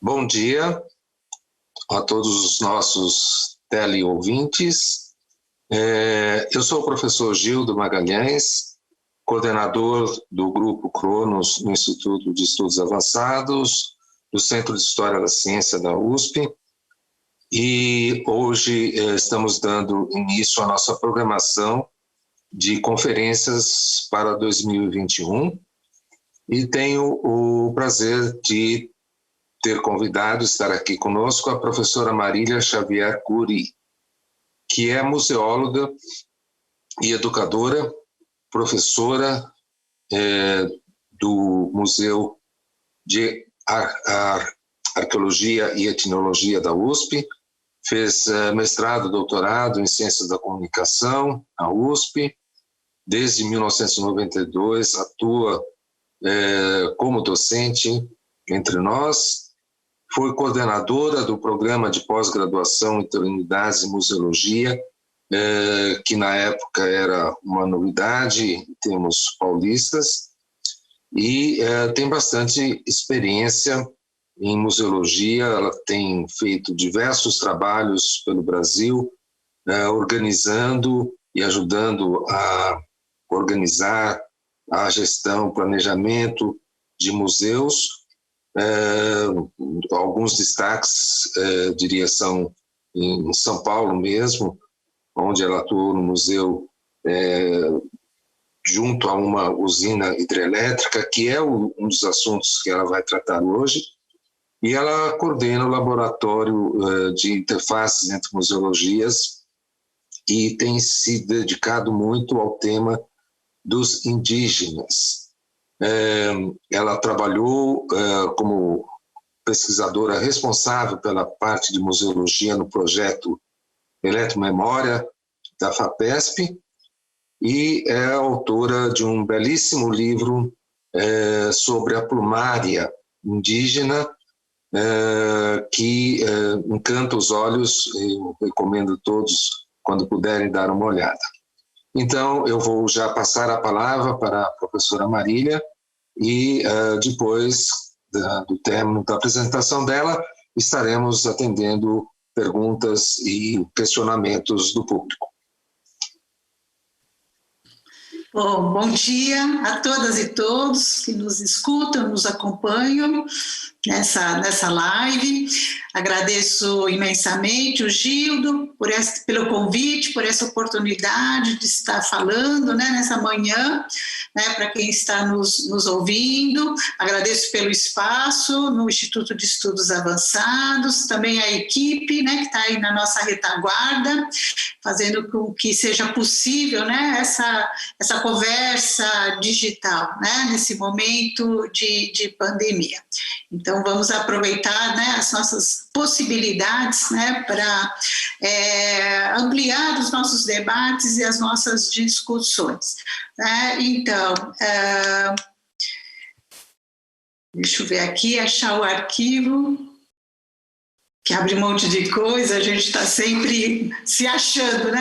Bom dia a todos os nossos teleouvintes. Eu sou o professor Gildo Magalhães, coordenador do Grupo Cronos no Instituto de Estudos Avançados, do Centro de História da Ciência da USP, e hoje estamos dando início à nossa programação de conferências para 2021 e tenho o prazer de ter convidado, estar aqui conosco, a professora Marília Xavier Cury, que é museóloga e educadora, professora do Museu de Arqueologia e Etnologia da USP, fez mestrado, doutorado em Ciências da Comunicação na USP, desde 1992 atua como docente entre nós, foi coordenadora do programa de pós-graduação em Eternidades e Museologia, que na época era uma novidade em termos paulistas, e tem bastante experiência em museologia. Ela tem feito diversos trabalhos pelo Brasil, organizando e ajudando a organizar a gestão, planejamento de museus. Alguns destaques, diria, são em São Paulo mesmo, onde ela atuou no museu junto a uma usina hidrelétrica, que é um dos assuntos que ela vai tratar hoje, e ela coordena o laboratório de interfaces entre museologias e tem se dedicado muito ao tema dos indígenas. Ela trabalhou como pesquisadora responsável pela parte de museologia no projeto Eletromemória da FAPESP e é autora de um belíssimo livro sobre a plumária indígena que encanta os olhos. Eu recomendo todos, quando puderem, dar uma olhada. Então, eu vou já passar a palavra para a professora Marília e depois do término da apresentação dela, estaremos atendendo perguntas e questionamentos do público. Bom dia a todas e todos que nos escutam, nos acompanham nessa live. Agradeço imensamente o Gildo pelo convite, por essa oportunidade de estar falando nessa manhã, para quem está nos ouvindo. Agradeço pelo espaço no Instituto de Estudos Avançados, também a equipe que está aí na nossa retaguarda, fazendo com que seja possível essa conversa digital, nesse momento de pandemia. Então, vamos aproveitar as nossas possibilidades para ampliar os nossos debates e as nossas discussões. Então, deixa eu ver aqui, achar o arquivo, que abre um monte de coisa, a gente está sempre se achando,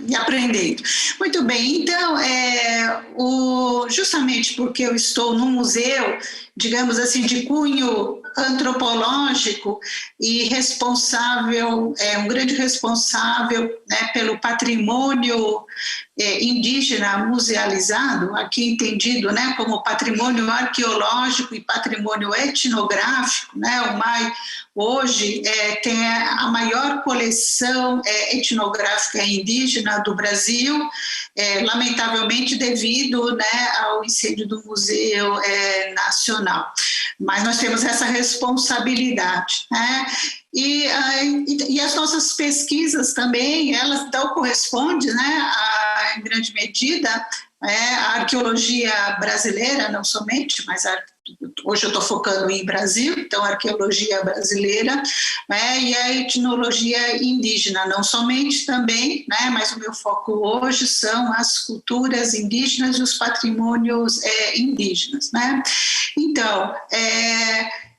e aprendendo. Muito bem, então, justamente porque eu estou num museu, digamos assim, de cunho antropológico e responsável, um grande responsável pelo patrimônio indígena musealizado, aqui entendido como patrimônio arqueológico e patrimônio etnográfico, o MAI hoje tem a maior coleção etnográfica indígena do Brasil, lamentavelmente devido ao incêndio do Museu Nacional. Mas nós temos essa responsabilidade, E as nossas pesquisas também, elas correspondem, em grande medida, a arqueologia brasileira, não somente, mas hoje eu estou focando em Brasil, então a arqueologia brasileira, e a etnologia indígena, não somente também, mas o meu foco hoje são as culturas indígenas e os patrimônios indígenas. Então,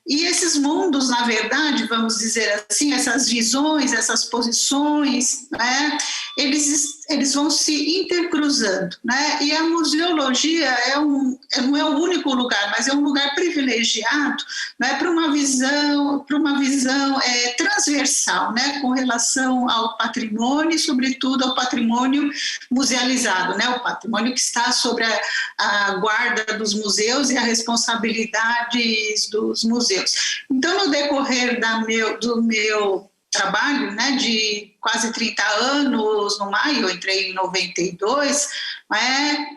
E esses mundos, na verdade, vamos dizer assim, essas visões, essas posições, né, eles vão se intercruzando, né? E a museologia não é o único lugar, mas é um lugar privilegiado, né, para uma visão transversal, né, com relação ao patrimônio e, sobretudo, ao patrimônio musealizado, né, o patrimônio que está sobre a guarda dos museus e a responsabilidade dos museus. Então, no decorrer do meu trabalho, né, de quase 30 anos no MAI, eu entrei em 92,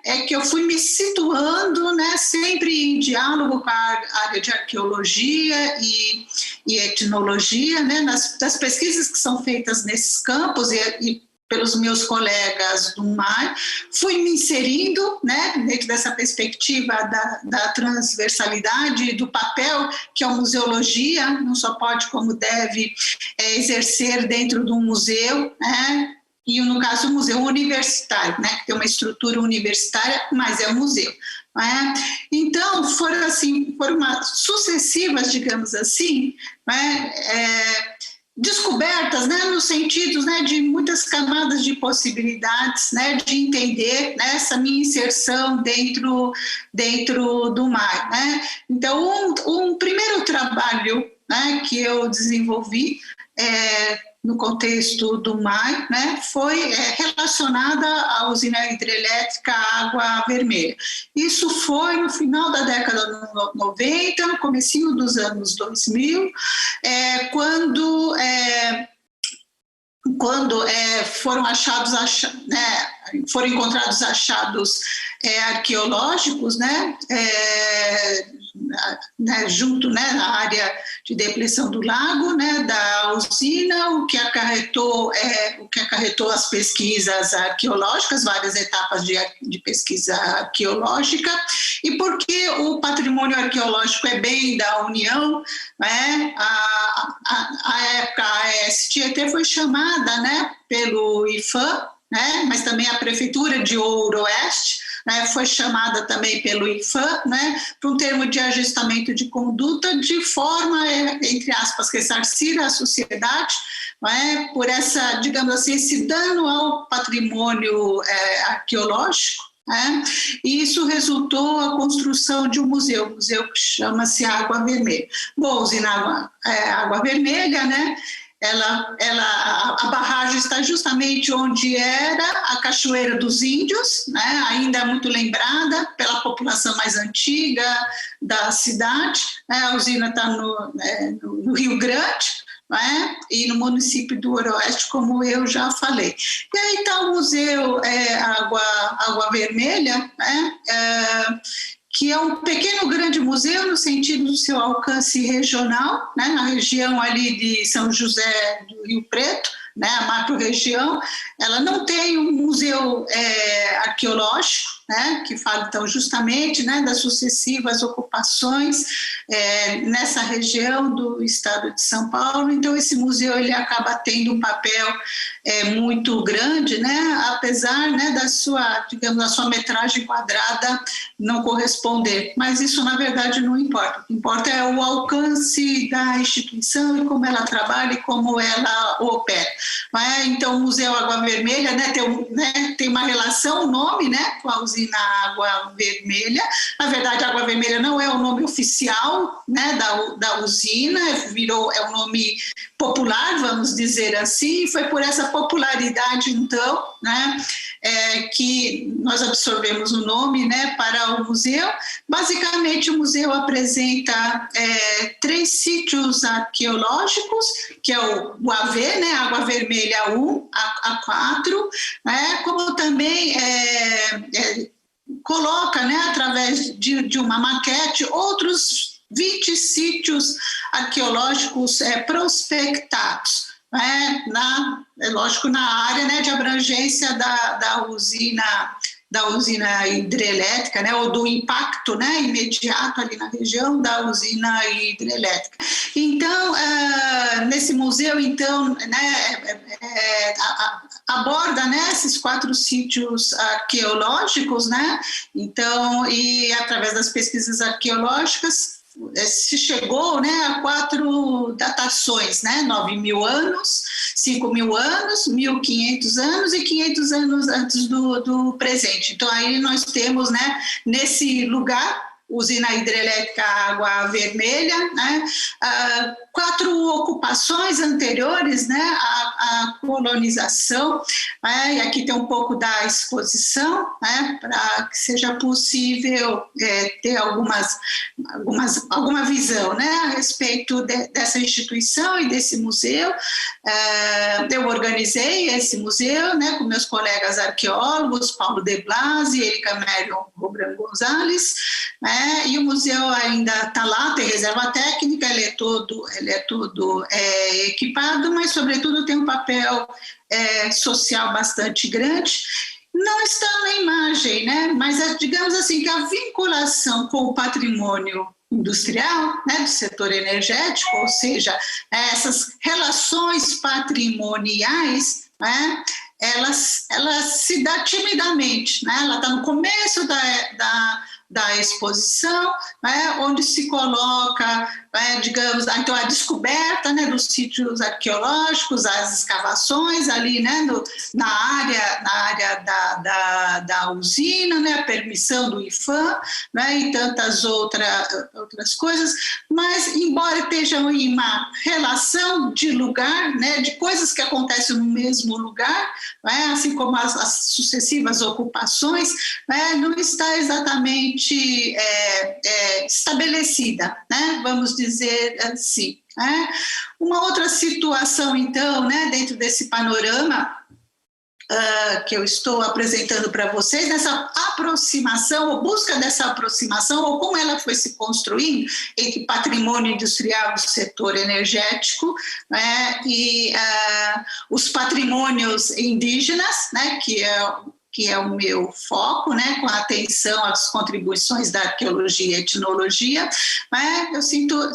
é que eu fui me situando, né, sempre em diálogo com a área de arqueologia e etnologia, né, das pesquisas que são feitas nesses campos e pelos meus colegas do MAI, fui me inserindo, né, dentro dessa perspectiva da transversalidade e do papel que a museologia não só pode como deve exercer dentro de um museu, né, e no caso o museu universitário, né, que tem uma estrutura universitária, mas é um museu. Né? Então, foram sucessivas, digamos assim, né, descobertas, né, nos sentidos, né, de muitas camadas de possibilidades, né, de entender, né, essa minha inserção dentro do MAI, né? Então, um primeiro trabalho, né, que eu desenvolvi no contexto do MAI, né, foi relacionada à usina hidrelétrica Água Vermelha. Isso foi no final da década de 90, no comecinho dos anos 2000, quando foram encontrados achados arqueológicos, arqueológicos, junto, né, na área de depressão do lago, né, da usina, o que acarretou as pesquisas arqueológicas, várias etapas de pesquisa arqueológica, e porque o patrimônio arqueológico é bem da União, né, a época a AES-Tietê foi chamada, né, pelo IPHAN, né, mas também a Prefeitura de Ouro Oeste, né, foi chamada também pelo IPHAN, né, para um termo de ajustamento de conduta de forma, entre aspas, ressarcir a sociedade, né, por essa, digamos assim, esse dano ao patrimônio arqueológico, né, e isso resultou a construção de um museu que chama-se Água Vermelha. Bom, a usina Água Vermelha, né, a barragem está justamente onde era a Cachoeira dos Índios, né, ainda muito lembrada pela população mais antiga da cidade, né, a usina está no Rio Grande, né, e no município do Oeste, como eu já falei. E aí está o Museu Água Vermelha, né, que é um pequeno grande museu no sentido do seu alcance regional, né, na região ali de São José do Rio Preto, né, a macro-região. Ela não tem um museu arqueológico, né, que fala então justamente, né, das sucessivas ocupações nessa região do estado de São Paulo. Então esse museu ele acaba tendo um papel muito grande, né, apesar, né, da sua metragem quadrada não corresponder, mas isso na verdade não importa. O que importa é o alcance da instituição e como ela trabalha e como ela opera. Então o Museu Água Vermelha, né, tem uma relação, o nome, né, com a usina Água Vermelha. Na verdade, Água Vermelha não é o nome oficial, né, da usina, é um nome popular, vamos dizer assim, e foi por essa popularidade, então, né, que nós absorvemos o nome, né, para o museu. Basicamente, o museu apresenta 3 sítios arqueológicos, que é o AV, né, Água Vermelha 1, a 4, né, como também coloca, né, através de uma maquete, outros 20 sítios arqueológicos prospectados, né, lógico, na área, né, de abrangência da usina hidrelétrica, né, ou do impacto, né, imediato ali na região da usina hidrelétrica. Então, nesse museu, então, né, aborda, né, esses 4 sítios arqueológicos, né, então, e através das pesquisas arqueológicas se chegou, né, a 4 datações, né, 9.000 anos, 5.000 anos, 1.500 anos e 500 anos antes do presente. Então, aí nós temos, né, nesse lugar, usina hidrelétrica Água Vermelha, né, 4 ocupações anteriores, né, à colonização, né, e aqui tem um pouco da exposição, né, para que seja possível ter alguma visão, né, a respeito dessa instituição e desse museu. Eu organizei esse museu, né, com meus colegas arqueólogos, Paulo De Blasi e Erika Merion Robran Gonzalez, né, e o museu ainda está lá, tem reserva técnica, ele é todo equipado, mas, sobretudo, tem um papel social bastante grande. Não está na imagem, né? Mas digamos assim que a vinculação com o patrimônio industrial, né, do setor energético, ou seja, essas relações patrimoniais, né, elas se dá timidamente, né? Ela está no começo da exposição, né, onde se coloca, digamos, então a descoberta, né, dos sítios arqueológicos, as escavações ali, né, na área da usina, né, a permissão do IPHAN, né, e tantas outras coisas, mas embora estejam em uma relação de lugar, né, de coisas que acontecem no mesmo lugar, né, assim como as sucessivas ocupações, né, não está exatamente estabelecida, né? Vamos dizer assim. Né? Uma outra situação, então, né, dentro desse panorama que eu estou apresentando para vocês, nessa aproximação, ou busca dessa aproximação, ou como ela foi se construindo entre patrimônio industrial do setor energético, né, e os patrimônios indígenas, né, que é o meu foco, né, com atenção às contribuições da arqueologia e etnologia, né, eu cito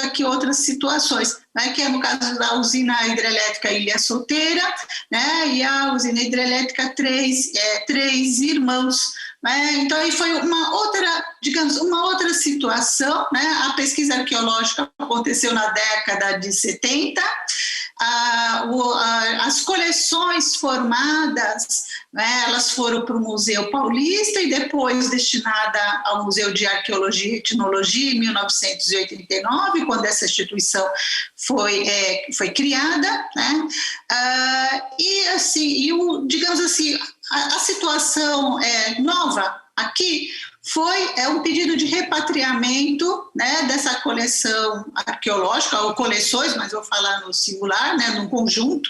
aqui outras situações, né, que é no caso da usina hidrelétrica Ilha Solteira, né, e a usina hidrelétrica Três Irmãos. Né, então, aí foi uma outra situação, né, a pesquisa arqueológica aconteceu na década de 70, as coleções formadas, né, elas foram para o Museu Paulista e depois destinada ao Museu de Arqueologia e Etnologia em 1989, quando essa instituição foi criada, né, e assim, digamos assim, a situação nova aqui foi um pedido de repatriamento, né, dessa coleção arqueológica, ou coleções, mas vou falar no singular, né, no conjunto,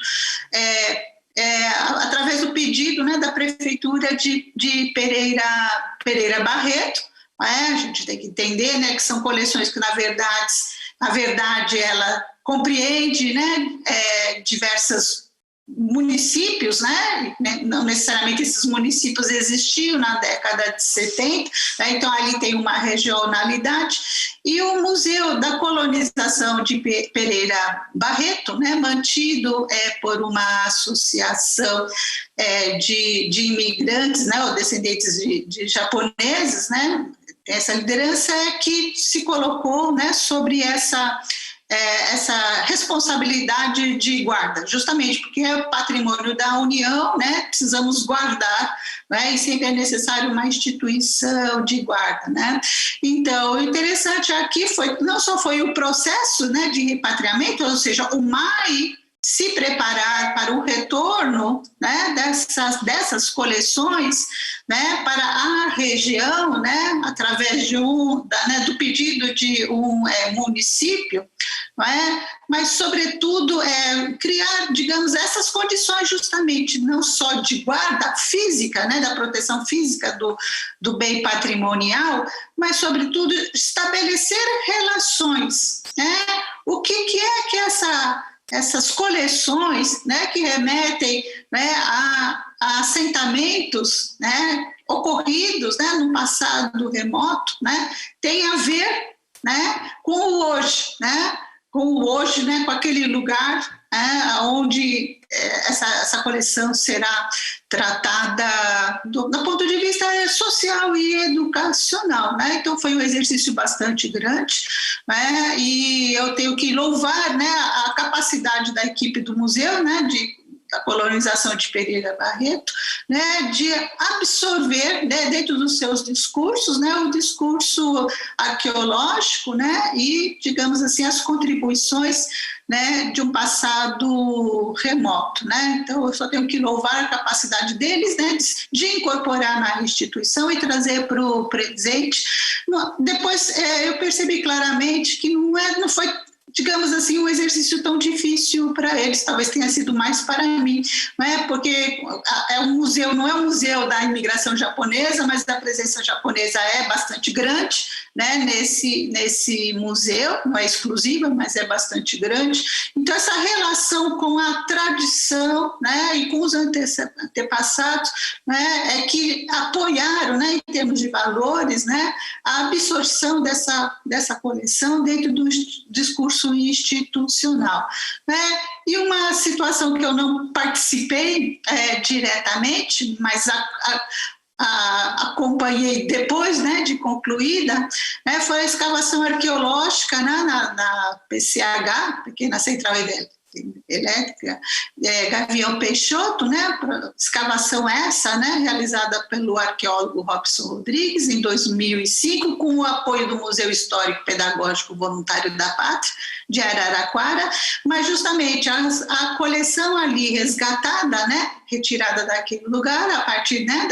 através do pedido, né, da Prefeitura de Pereira Barreto. A gente tem que entender, né, que são coleções que, na verdade ela compreende, né, diversos municípios, né? Não necessariamente esses municípios existiam na década de 70, né? Então ali tem uma regionalidade, e o Museu da Colonização de Pereira Barreto, né, mantido por uma associação de imigrantes, né, ou descendentes de japoneses, né? Essa liderança que se colocou, né, sobre essa responsabilidade de guarda, justamente porque é patrimônio da União, né, precisamos guardar, né, e sempre é necessário uma instituição de guarda, né. Então, o interessante aqui não só foi o processo, né, de repatriamento, ou seja, o MAI se preparar para o retorno, né, dessas coleções, né, para a região, né, através do pedido de um município, mas, sobretudo, criar, digamos, essas condições justamente, não só de guarda física, né, da proteção física do bem patrimonial, mas, sobretudo, estabelecer relações. Né? O que é que essas coleções, né, que remetem, né, a assentamentos, né, ocorridos, né, no passado remoto, né, tem a ver, né, com o hoje, né, com aquele lugar, onde essa coleção será tratada do ponto de vista social e educacional, né? Então foi um exercício bastante grande, né? E eu tenho que louvar, né, a capacidade da equipe do museu, né, da colonização de Pereira Barreto, né, de absorver, né, dentro dos seus discursos, né, o discurso arqueológico, né, e, digamos assim, as contribuições, né, de um passado remoto, né? Então eu só tenho que louvar a capacidade deles, né, de incorporar na instituição e trazer para o presente. Depois eu percebi claramente que não foi, digamos assim, um exercício tão difícil para eles, talvez tenha sido mais para mim, né? Porque um museu, não é um museu da imigração japonesa, mas a presença japonesa é bastante grande, né? Nesse museu, não é exclusiva, mas é bastante grande. Então essa relação com a tradição, né, e com os antepassados, né, é que apoiaram, né, em termos de valores, né, a absorção dessa coleção dentro do discurso institucional, né? E uma situação que eu não participei diretamente, mas acompanhei depois, né, de concluída, né, foi a escavação arqueológica, né, na PCH, Pequena Central Elétrica, Gavião Peixoto, né, escavação essa, né, realizada pelo arqueólogo Robson Rodrigues em 2005, com o apoio do Museu Histórico Pedagógico Voluntário da Pátria, de Araraquara, mas justamente a coleção ali resgatada, né, retirada daquele lugar, a partir, né,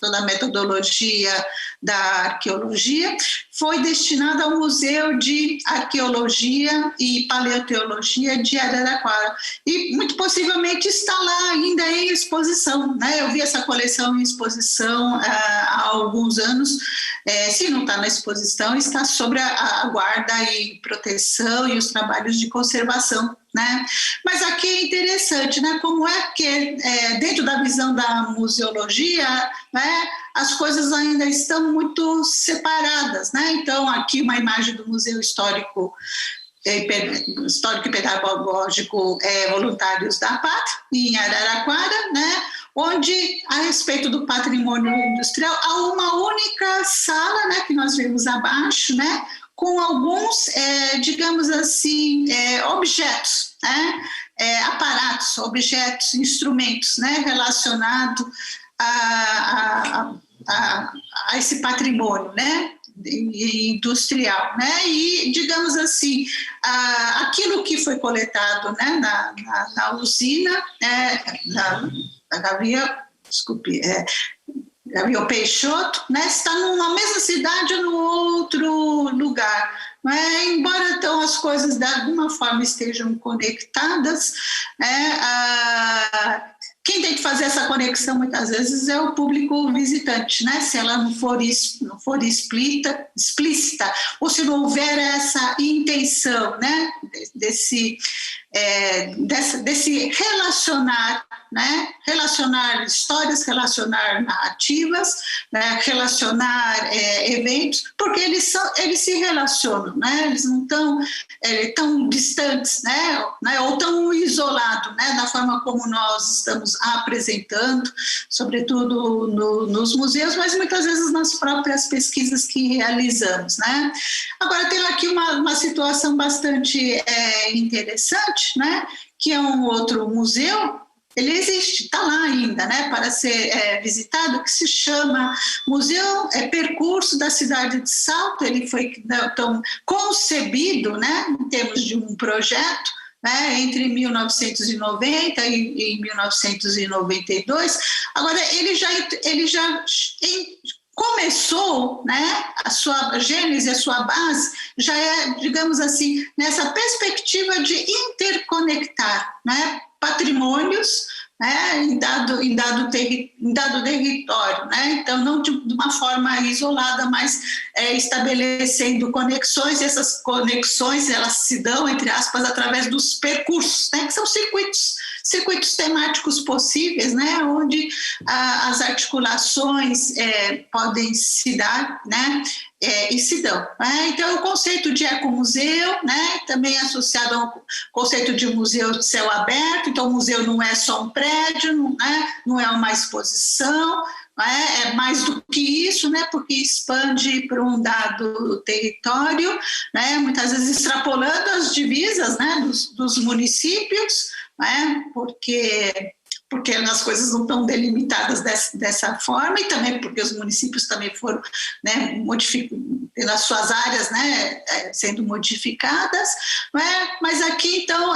toda a metodologia da arqueologia, foi destinada ao Museu de Arqueologia e Paleontologia de Araraquara. E, muito possivelmente, está lá ainda em exposição, né? Eu vi essa coleção em exposição há alguns anos. Se não está na exposição, está sobre a guarda e proteção e os trabalhos de conservação, né? Mas aqui é interessante, né, como é que, dentro da visão da museologia, né, as coisas ainda estão muito separadas, né? Então, aqui uma imagem do Museu Histórico e Pedagógico Voluntários da Pátria, em Araraquara, né, onde, a respeito do patrimônio industrial, há uma única sala, né, que nós vimos abaixo, né, com alguns, digamos assim, objetos, né, aparatos, objetos, instrumentos, né, relacionados a esse patrimônio, né, industrial, né, e, digamos assim, aquilo que foi coletado, né, na usina, na Gavião Peixoto, né, está numa mesma cidade ou no outro lugar. Né? Embora então as coisas de alguma forma estejam conectadas, quem tem que fazer essa conexão muitas vezes é o público visitante, né? Se ela não for explícita, ou se não houver essa intenção, né? Desse relacionar, né? Relacionar histórias, relacionar narrativas, né? Relacionar eventos, porque eles se relacionam, né? Eles não estão tão distantes, né? Ou tão isolados, né? Da forma como nós estamos apresentando, sobretudo nos museus, mas muitas vezes nas próprias pesquisas que realizamos, né? Agora, tem aqui uma situação bastante interessante, né? Que é um outro museu. Ele existe, está lá ainda, né, para ser visitado, que se chama Museu Percurso da Cidade de Salto. Ele foi então concebido, né, em termos de um projeto, né, entre 1990 e 1992. Agora, ele já começou, né, a sua gênese, a sua base, já é, digamos assim, nessa perspectiva de interconectar, né, patrimônios, né, em dado território, né? Então, não de uma forma isolada, mas estabelecendo conexões, e essas conexões elas se dão, entre aspas, através dos percursos, né, que são circuitos circuitos temáticos possíveis, né, onde as articulações podem se dar, né, e se dão. Né? Então, o conceito de ecomuseu, né, também associado ao conceito de museu de céu aberto, então o museu não é só um prédio, né, não é uma exposição, é mais do que isso, né, porque expande para um dado território, né, muitas vezes extrapolando as divisas, né, dos municípios, né, porque as coisas não estão delimitadas dessa forma, e também porque os municípios também foram, né, tendo as suas áreas, né, sendo modificadas, né, mas aqui, então,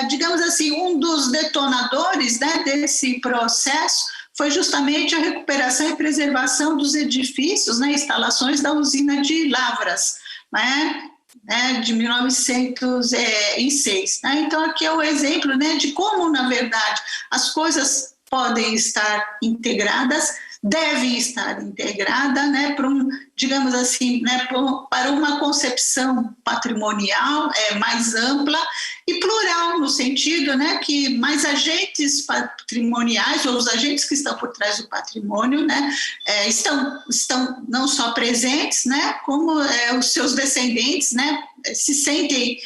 digamos assim, um dos detonadores, né, desse processo foi justamente a recuperação e preservação dos edifícios, né, instalações da usina de Lavras, né, de 1906. Né? Então, aqui é o exemplo, né, de como, na verdade, as coisas podem estar integradas, devem estar integradas, né, para digamos assim, né, para uma concepção patrimonial mais ampla e plural, no sentido, né, que mais agentes patrimoniais, ou os agentes que estão por trás do patrimônio, né, estão não só presentes, né, como os seus descendentes, né, se sentem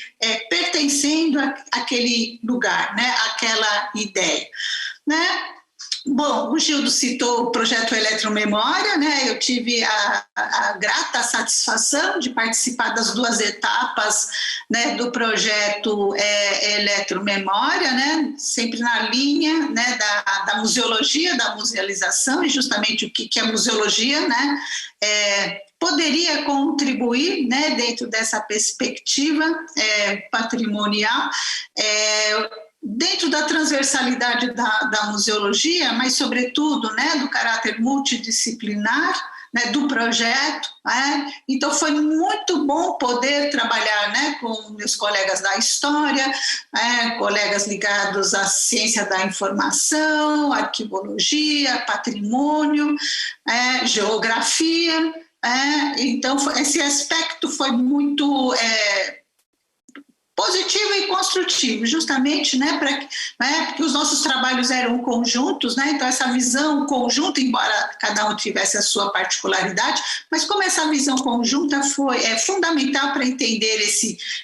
pertencendo àquele lugar, né, àquela ideia, né. Bom, o Gildo citou o projeto Eletromemória, né? Eu tive a grata satisfação de participar das 2 etapas, né, do projeto Eletromemória, né? Sempre na linha, né, da museologia, da musealização, e justamente o que é museologia, né? Poderia contribuir, né, dentro dessa perspectiva patrimonial, dentro da transversalidade da museologia, mas, sobretudo, né, do caráter multidisciplinar, né, do projeto. Né? Então, foi muito bom poder trabalhar, né, com meus colegas da história, colegas ligados à ciência da informação, arquivologia, patrimônio, geografia. Então, esse aspecto foi muito positivo e construtivo, justamente, né, porque os nossos trabalhos eram conjuntos, né, então essa visão conjunta, embora cada um tivesse a sua particularidade, mas como essa visão conjunta é fundamental para entender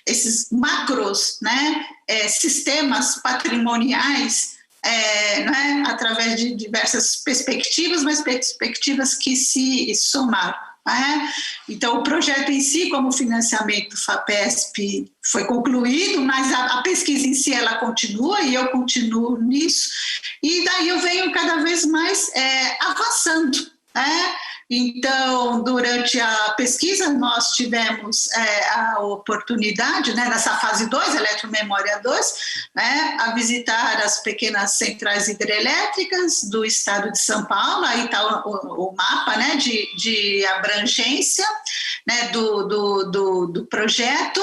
esses macros, né, sistemas patrimoniais, né, através de diversas perspectivas, mas perspectivas que se somaram. Então, o projeto em si, como financiamento FAPESP, foi concluído, mas a pesquisa em si ela continua, e eu continuo nisso, e daí eu venho cada vez mais avançando. Então, durante a pesquisa, nós tivemos a oportunidade, né, nessa fase 2, Eletromemória 2, né, a visitar as pequenas centrais hidrelétricas do estado de São Paulo. Aí está o mapa, né, de abrangência, né, do projeto.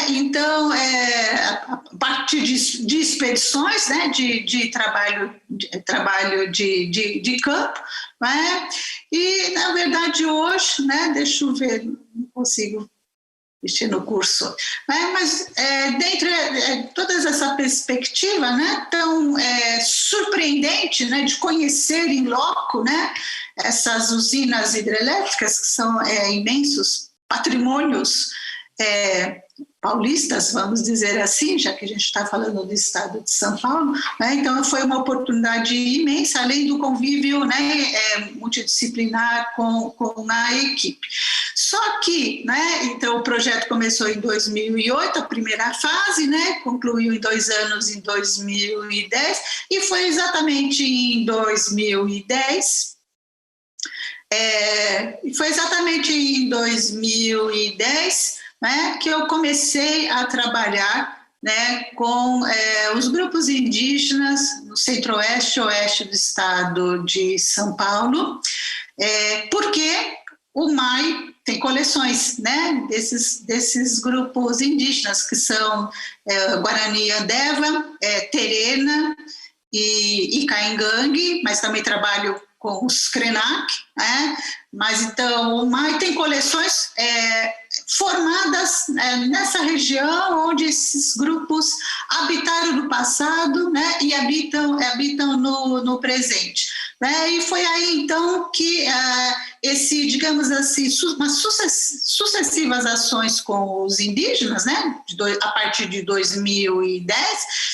Então, a partir de expedições, né, de trabalho de campo, e, na verdade, hoje, né, deixa eu ver, não consigo mexer no cursor, mas dentro de toda essa perspectiva, né, tão surpreendente, né, de conhecer em loco, né, essas usinas hidrelétricas, que são imensos patrimônios paulistas, vamos dizer assim, já que a gente está falando do estado de São Paulo, né? Então foi uma oportunidade imensa, além do convívio, né, multidisciplinar com a equipe. Só que, né, então o projeto começou em 2008, a primeira fase, né, concluiu em 2 anos em 2010, e foi exatamente em 2010 né, que eu comecei a trabalhar, né, com os grupos indígenas no centro-oeste e oeste do estado de São Paulo, porque o MAI tem coleções, né, desses grupos indígenas, que são Guarani Andeva, Terena e Caingangue, mas também trabalho com os Krenak, né? Mas então o MAI tem coleções formadas nessa região onde esses grupos habitaram no passado, né, e habitam no presente. Né? E foi aí, então, que digamos assim, sucessivas ações com os indígenas, né, a partir de 2010,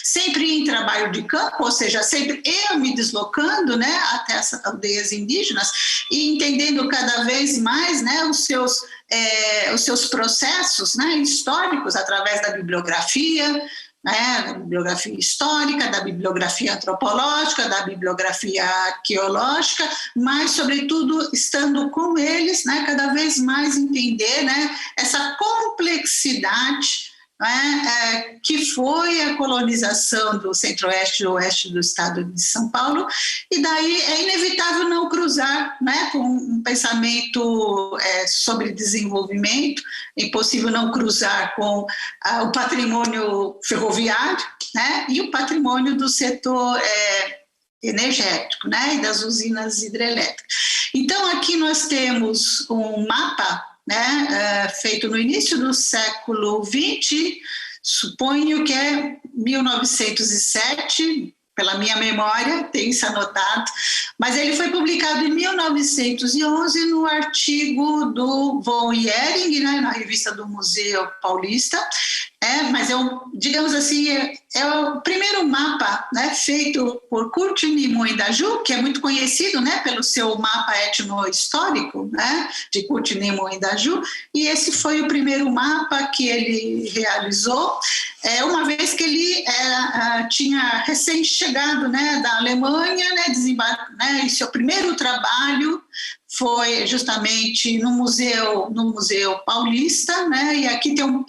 sempre em trabalho de campo, ou seja, sempre eu me deslocando, né, até essas aldeias indígenas e entendendo cada vez mais, né, os seus processos, né, históricos através da bibliografia, né, da bibliografia histórica, da bibliografia antropológica, da bibliografia arqueológica, mas, sobretudo, estando com eles, né, cada vez mais entender, né, essa complexidade, né, que foi a colonização do centro-oeste e oeste do estado de São Paulo, e daí é inevitável não cruzar, né, com um pensamento sobre desenvolvimento, é impossível não cruzar com o patrimônio ferroviário, né, e o patrimônio do setor energético, né, e das usinas hidrelétricas. Então, aqui nós temos um mapa, né, feito no início do século XX, suponho que é 1907, pela minha memória, tem isso anotado, mas ele foi publicado em 1911 no artigo do von Ehring, né, na revista do Museu Paulista, mas digamos assim, é o primeiro mapa, né, feito por Kurt Nimon Daju, que é muito conhecido, né, pelo seu mapa etnohistórico, né, de Kurt Nimon Daju, e esse foi o primeiro mapa que ele realizou, uma vez que ele tinha recém-chegado, né, da Alemanha, né, e seu primeiro trabalho foi justamente no Museu Paulista, né, e aqui tem um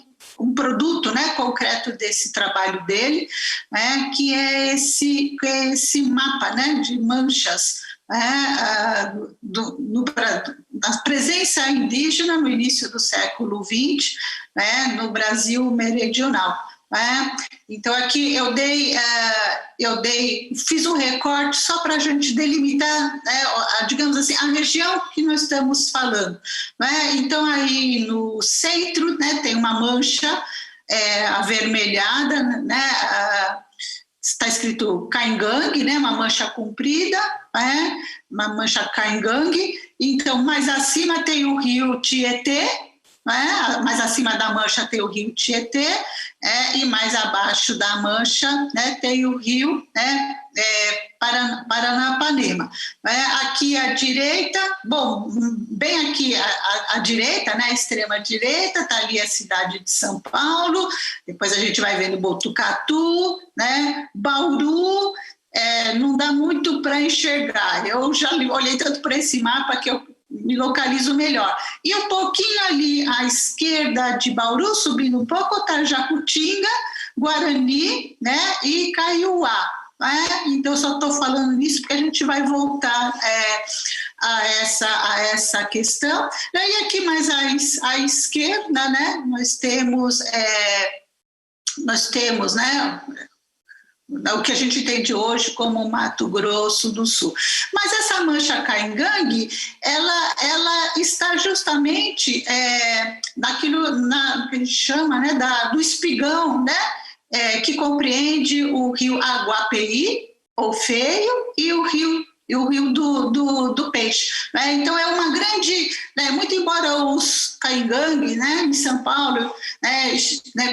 produto, né, concreto desse trabalho dele, né, que é esse mapa, né, de manchas, da presença indígena no início do século XX, né, no Brasil meridional. Então aqui fiz um recorte só para a gente delimitar, né, digamos assim, a região que nós estamos falando. Então aí no centro, né, tem uma mancha avermelhada, né, está escrito Caingangue, né, uma mancha comprida, uma mancha Caingangue. Então mais acima tem o rio Tietê, mais acima da mancha tem o rio Tietê, e mais abaixo da mancha, né, tem o rio, né, Paranapanema. Aqui à direita, bem aqui à direita, né, à extrema direita, está ali a cidade de São Paulo, depois a gente vai vendo Botucatu, né, Bauru, não dá muito para enxergar, eu já olhei tanto para esse mapa que eu me localizo melhor. E um pouquinho ali à esquerda de Bauru, subindo um pouco, está Jacutinga, Guarani, né, e Caiuá. Então, eu só estou falando nisso porque a gente vai voltar a essa questão. E aqui mais à esquerda, né, nós temos, né, o que a gente entende hoje como Mato Grosso do Sul. Mas essa mancha Caingangue, ela está justamente naquilo que a gente chama, né, do espigão, né, que compreende o rio Aguapeí, ou Feio, e o rio do Peixe. Né? Então, é uma grande... Né, muito embora os Caingangue, né, em São Paulo, né,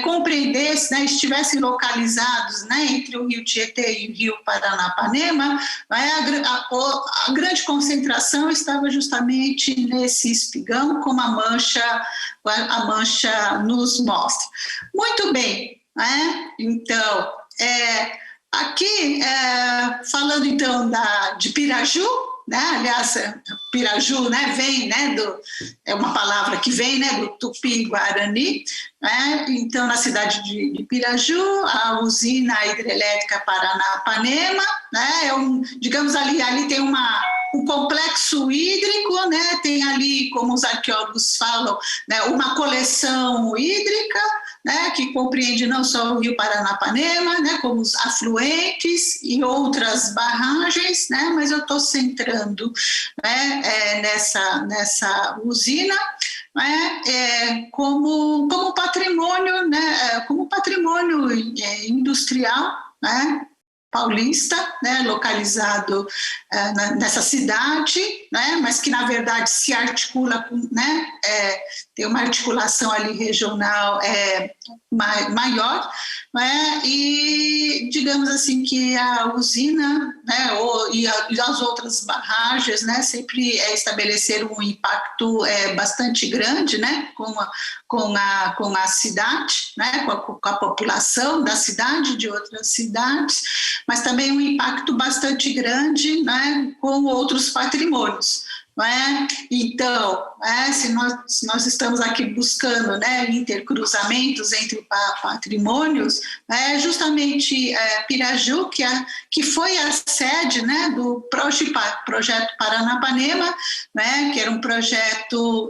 compreendessem, né, estivessem localizados, né, entre o rio Tietê e o rio Paranapanema, né, a grande concentração estava justamente nesse espigão, como a mancha nos mostra. Muito bem. Né? Então, aqui, falando então de Piraju, né? Aliás, Piraju, né, vem, né, é uma palavra que vem, né, do Tupi-Guarani, né? Então, na cidade de Piraju, a usina hidrelétrica Paranapanema, né, digamos ali tem um complexo hídrico, né, tem ali, como os arqueólogos falam, né, uma coleção hídrica, né, que compreende não só o rio Paranapanema, né, como os afluentes e outras barragens, né, mas eu estou centrando, né, nessa usina, como patrimônio, né, como patrimônio industrial, né, paulista, né, localizado nessa cidade, né, mas que na verdade se articula com, né, tem uma articulação ali regional maior, né, e digamos assim que a usina, né, e as outras barragens, né, sempre estabeleceram um impacto bastante grande, né, com a cidade, né, com a população da cidade, de outras cidades, mas também um impacto bastante grande, né, com outros patrimônios. Não é? Então, se nós estamos aqui buscando, né, intercruzamentos entre patrimônios, justamente Piraju, que foi a sede, né, do Projeto Paranapanema, né, que era um projeto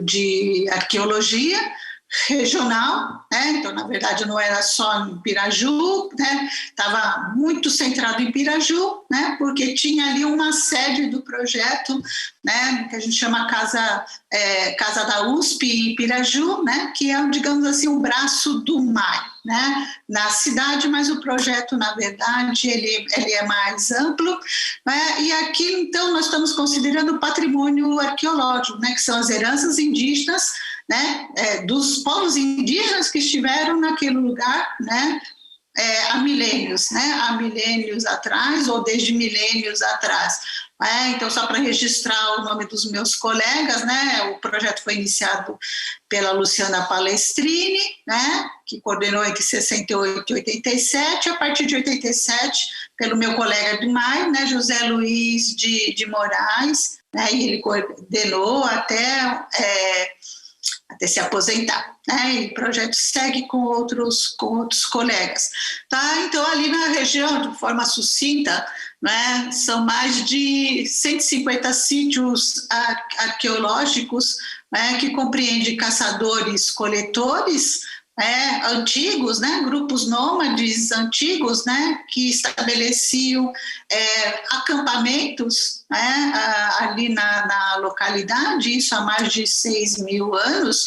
de arqueologia regional, né? Então, na verdade, não era só em Piraju, né? Estava muito centrado em Piraju, né? Porque tinha ali uma sede do projeto, né? Que a gente chama Casa da USP em Piraju, né? Que é, digamos assim, um braço do MAI, né? Na cidade, mas o projeto, na verdade, ele é mais amplo, né? E aqui, então, nós estamos considerando patrimônio arqueológico, né? Que são as heranças indígenas, né, dos povos indígenas que estiveram naquele lugar, né, há milênios atrás, ou desde milênios atrás. Então, só para registrar o nome dos meus colegas, né, o projeto foi iniciado pela Luciana Palestrini, né, que coordenou entre 68 e 87, a partir de 87, pelo meu colega de MAI, né, José Luiz de Moraes, né, e ele coordenou até se aposentar, né? E o projeto segue com outros colegas, tá? Então, ali na região, de forma sucinta, né, são mais de 150 sítios arqueológicos, né, que compreende caçadores-coletores, antigos, né, grupos nômades antigos, né, que estabeleciam acampamentos, né, ali na localidade, isso há mais de 6.000 anos,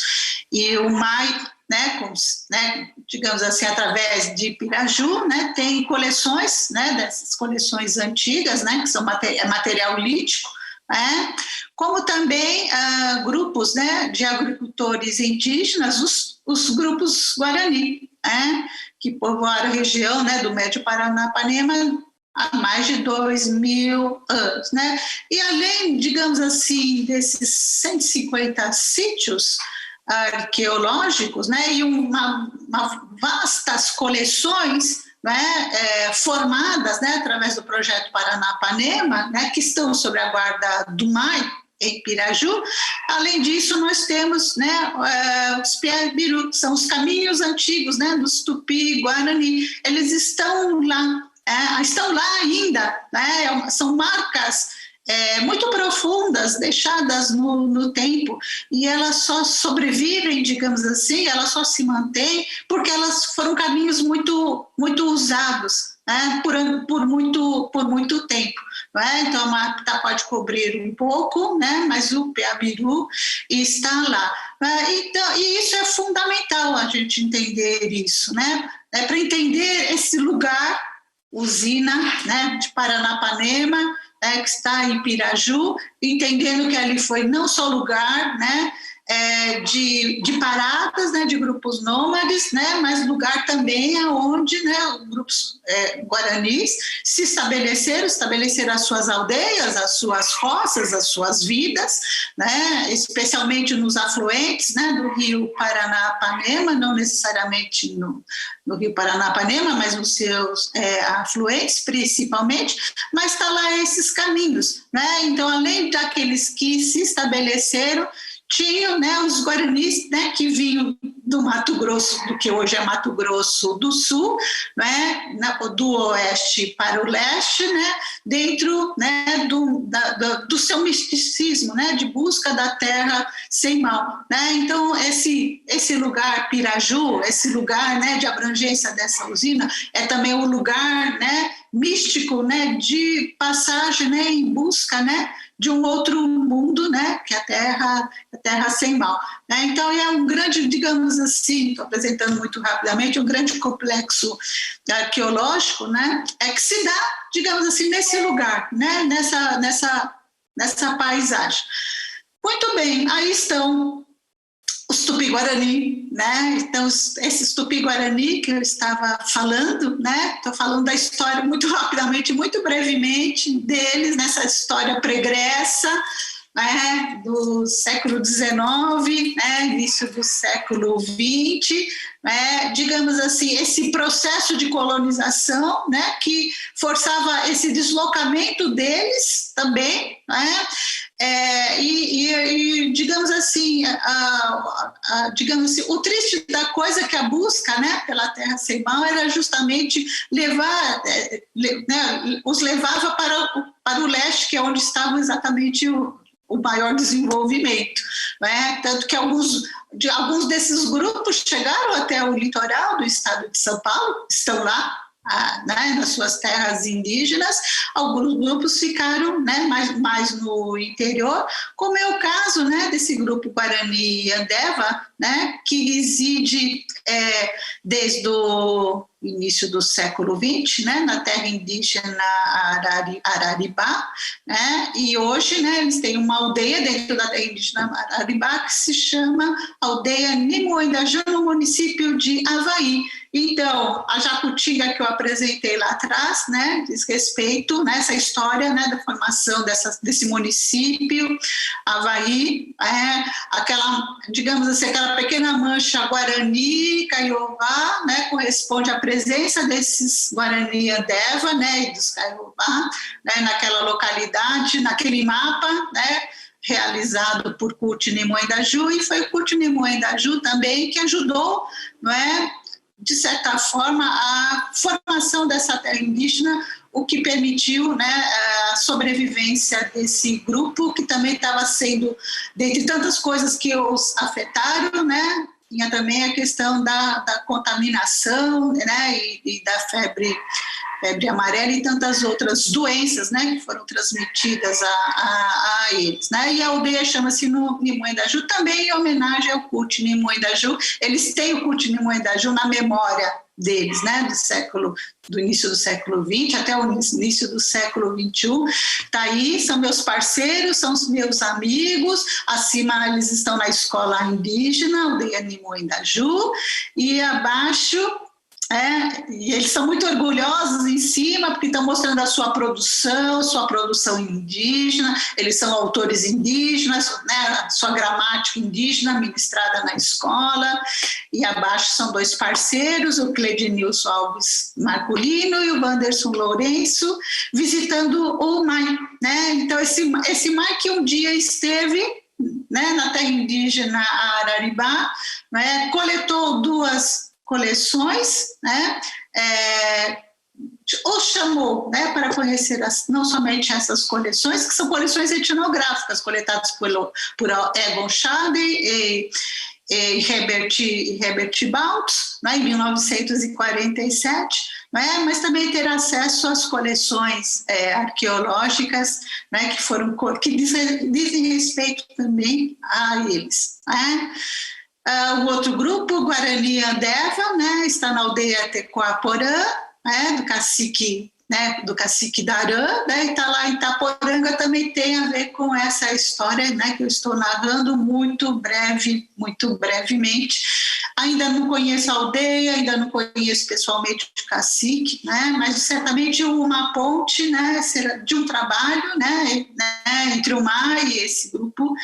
e o MAI, né, digamos assim, através de Piraju, né, tem coleções, né, dessas coleções antigas, né, que são material lítico, né, como também grupos, né, de agricultores indígenas, os grupos Guarani, né, que povoaram a região, né, do Médio Paranapanema há mais de 2.000 anos, né? E além, digamos assim, desses 150 sítios arqueológicos, né, e uma vastas coleções, né, formadas, né, através do projeto Paranapanema, né, que estão sob a guarda do MAI, em Piraju. Além disso, nós temos, né, os Piabiru, que são os caminhos antigos, né, dos Tupi-Guarani. Eles estão lá ainda, né, são marcas muito profundas, deixadas no tempo, e elas só sobrevivem, digamos assim, elas só se mantêm porque elas foram caminhos muito, muito usados, né, por muito tempo. Né? Então, a mata pode cobrir um pouco, né, mas o Piabiru está lá. Então, e isso é fundamental, a gente entender isso, né? Para entender esse lugar, usina, né, de Paranapanema, que está em Piraju, entendendo que ali foi não só lugar, né, de paradas, né, de grupos nômades, né, mas lugar também onde, né, grupos guaranis se estabeleceram as suas aldeias, as suas roças, as suas vidas, né, especialmente nos afluentes, né, do rio Paranapanema, não necessariamente no rio Paranapanema, mas nos seus afluentes principalmente, mas está lá esses caminhos, né? Então, além daqueles que se estabeleceram, tinham, né, os guaranis, né, que vinham do Mato Grosso, do que hoje é Mato Grosso do Sul, né, do oeste para o leste, né, dentro, né, do seu misticismo, né, de busca da terra sem mal, né? Então esse lugar Piraju, esse lugar, né, de abrangência dessa usina é também um lugar, né, místico, né, de passagem, né, em busca, né, de um outro mundo, né, que é a terra sem mal. Né? Então, é um grande, digamos assim, estou apresentando muito rapidamente, um grande complexo arqueológico, né, que se dá, digamos assim, nesse lugar, né, nessa paisagem. Muito bem, aí estão os Tupi-Guarani, né? Então, esses Tupi-Guarani que eu estava falando, né? Estou falando da história muito rapidamente, muito brevemente deles, nessa história pregressa, né? Do século XIX, né? Início do século XX, né? Digamos assim, esse processo de colonização, né? Que forçava esse deslocamento deles também, né? Digamos assim, digamos assim, o triste da coisa que a busca, né, pela terra sem mal era justamente levar, né, os levava para o leste, que é onde estava exatamente o maior desenvolvimento, né? Tanto que alguns desses grupos chegaram até o litoral do estado de São Paulo, estão lá, né, nas suas terras indígenas. Alguns grupos ficaram, né, mais no interior, como é o caso, né, desse grupo Guarani Andeva, né, que reside desde o início do século XX, né, na terra indígena Araribá, né, e hoje, né, eles têm uma aldeia dentro da terra indígena Araribá que se chama Aldeia Nimoendaju, no município de Avaí. Então, a Jacutinga que eu apresentei lá atrás, né, diz respeito nessa história, né, da formação desse município, Avaí, aquela, digamos assim, aquela pequena mancha Guarani, Caiová, né, corresponde à presença desses Guarani Andeva, né, e dos Caiová, né, naquela localidade, naquele mapa, né, realizado por Kurt Nimoendaju, e foi o Kurt Nimoendaju também que ajudou, não é, de certa forma, a formação dessa terra indígena, o que permitiu, né, a sobrevivência desse grupo, que também estava sendo, dentre tantas coisas que os afetaram, né, tinha também a questão da contaminação, né, e da febre amarela e tantas outras doenças, né, que foram transmitidas a eles, né, e a aldeia chama-se Nimoendaju, também em homenagem ao Kurt Nimoendaju. Eles têm o Kurt Nimoendaju na memória deles, né, do início do século XX até o início do século XXI. Tá aí, são meus parceiros, são os meus amigos. Acima eles estão na escola indígena, aldeia Nimoendaju, e abaixo e eles são muito orgulhosos em cima, porque estão mostrando a sua produção indígena, eles são autores indígenas, né, a sua gramática indígena ministrada na escola, e abaixo são dois parceiros, o Cledinilson Alves Marculino e o Wanderson Lourenço, visitando o MAI, né? Então esse MAI que um dia esteve, né, na terra indígena Araribá, né, coletou duas coleções, né, ou chamou, né, para conhecer não somente essas coleções, que são coleções etnográficas, coletadas por Egon Schade e Herbert Baltz, né, em 1947, né, mas também ter acesso às coleções arqueológicas, né, que dizem respeito também a eles, né. O outro grupo, Guarani Andeva, né, está na aldeia Tecoaporã, né, do cacique Darã, né, e está lá em Itaporanga, também tem a ver com essa história, né, que eu estou narrando muito brevemente. Ainda não conheço a aldeia, ainda não conheço pessoalmente o cacique, né, mas certamente uma ponte, né, de um trabalho, né, entre o MAI e esse grupo.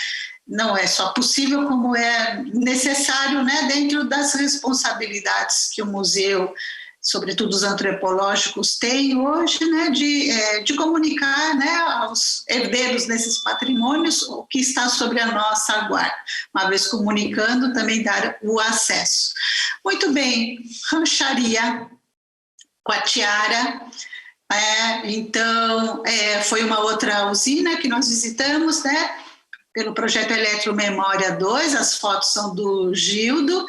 Não é só possível, como é necessário, né, dentro das responsabilidades que o museu, sobretudo os antropológicos, tem hoje, né, de comunicar, né, aos herdeiros desses patrimônios o que está sobre a nossa guarda. Uma vez comunicando, também dar o acesso. Muito bem, Rancharia Quatiara. Então, foi uma outra usina que nós visitamos, né, pelo projeto Eletromemória 2, as fotos são do Gildo,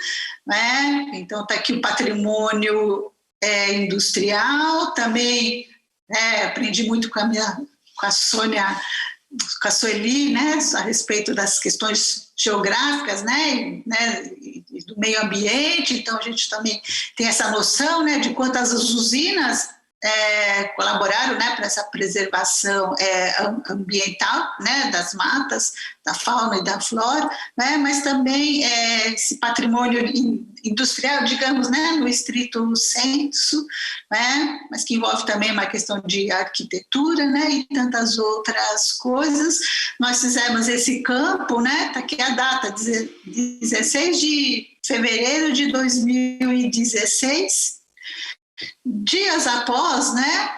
né? Então está aqui o patrimônio industrial, também aprendi muito com a Sônia com a Sueli, né, a respeito das questões geográficas, né, e do meio ambiente. Então a gente também tem essa noção, né, de quantas as usinas colaboraram, né, para essa preservação ambiental, né, das matas, da fauna e da flora, né, mas também esse patrimônio industrial, digamos, né, no estrito sensu, né, mas que envolve também uma questão de arquitetura, né, e tantas outras coisas. Nós fizemos esse campo, né, tá aqui a data, 16 de fevereiro de 2016, dias após, né,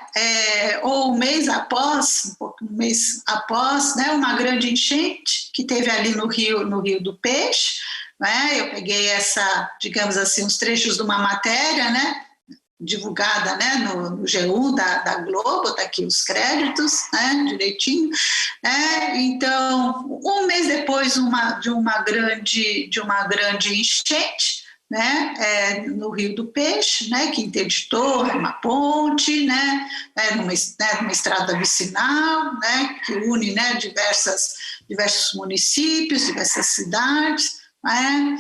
ou um mês após, né, uma grande enchente que teve ali no Rio do Peixe, né, eu peguei digamos assim, uns trechos de uma matéria, né, divulgada, né, no G1 da Globo, tá aqui os créditos, né, direitinho, né. Então, um mês depois de uma grande enchente, né, no Rio do Peixe, né, que interditou uma ponte, né, numa estrada vicinal, né, que une, né, diversos municípios, diversas cidades, né.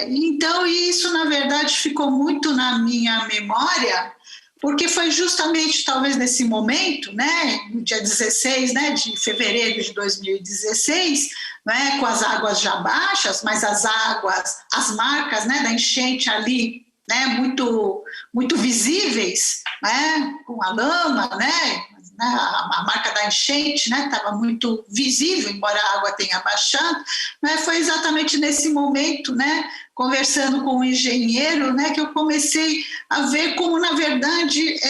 Então, isso, na verdade, ficou muito na minha memória, porque foi justamente, talvez, nesse momento, né, no dia 16, né, de fevereiro de 2016, né, com as águas já baixas, mas as marcas, né, da enchente ali, né, muito, muito visíveis, né, com a lama, né, a marca da enchente, né, estava muito visível, embora a água tenha baixado, né, foi exatamente nesse momento, né, conversando com um engenheiro, né, que eu comecei a ver como, na verdade,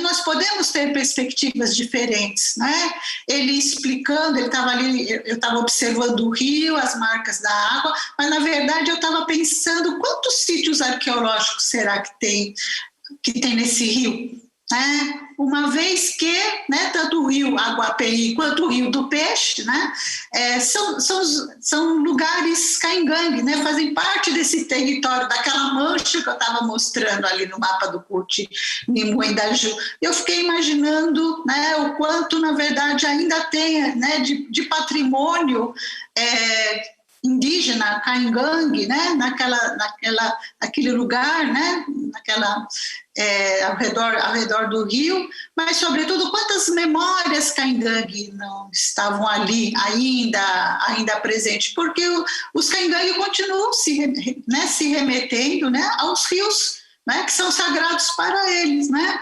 nós podemos ter perspectivas diferentes, né? Ele explicando, ele estava ali, eu estava observando o rio, as marcas da água, mas, na verdade, eu estava pensando quantos sítios arqueológicos será que tem nesse rio? Né? Uma vez que, né, tanto o rio Aguapeí quanto o Rio do Peixe, né, são lugares caingangue, né, fazem parte desse território, daquela mancha que eu estava mostrando ali no mapa do CUT Nimuendaju. Eu fiquei imaginando, né, o quanto, na verdade, ainda tem, né, de patrimônio indígena, caingangue, né, naquele lugar, né, ao redor do rio, mas, sobretudo, quantas memórias caingangue não estavam ali ainda presentes, porque os caingangue continuam se remetendo, né, aos rios, né, que são sagrados para eles, né?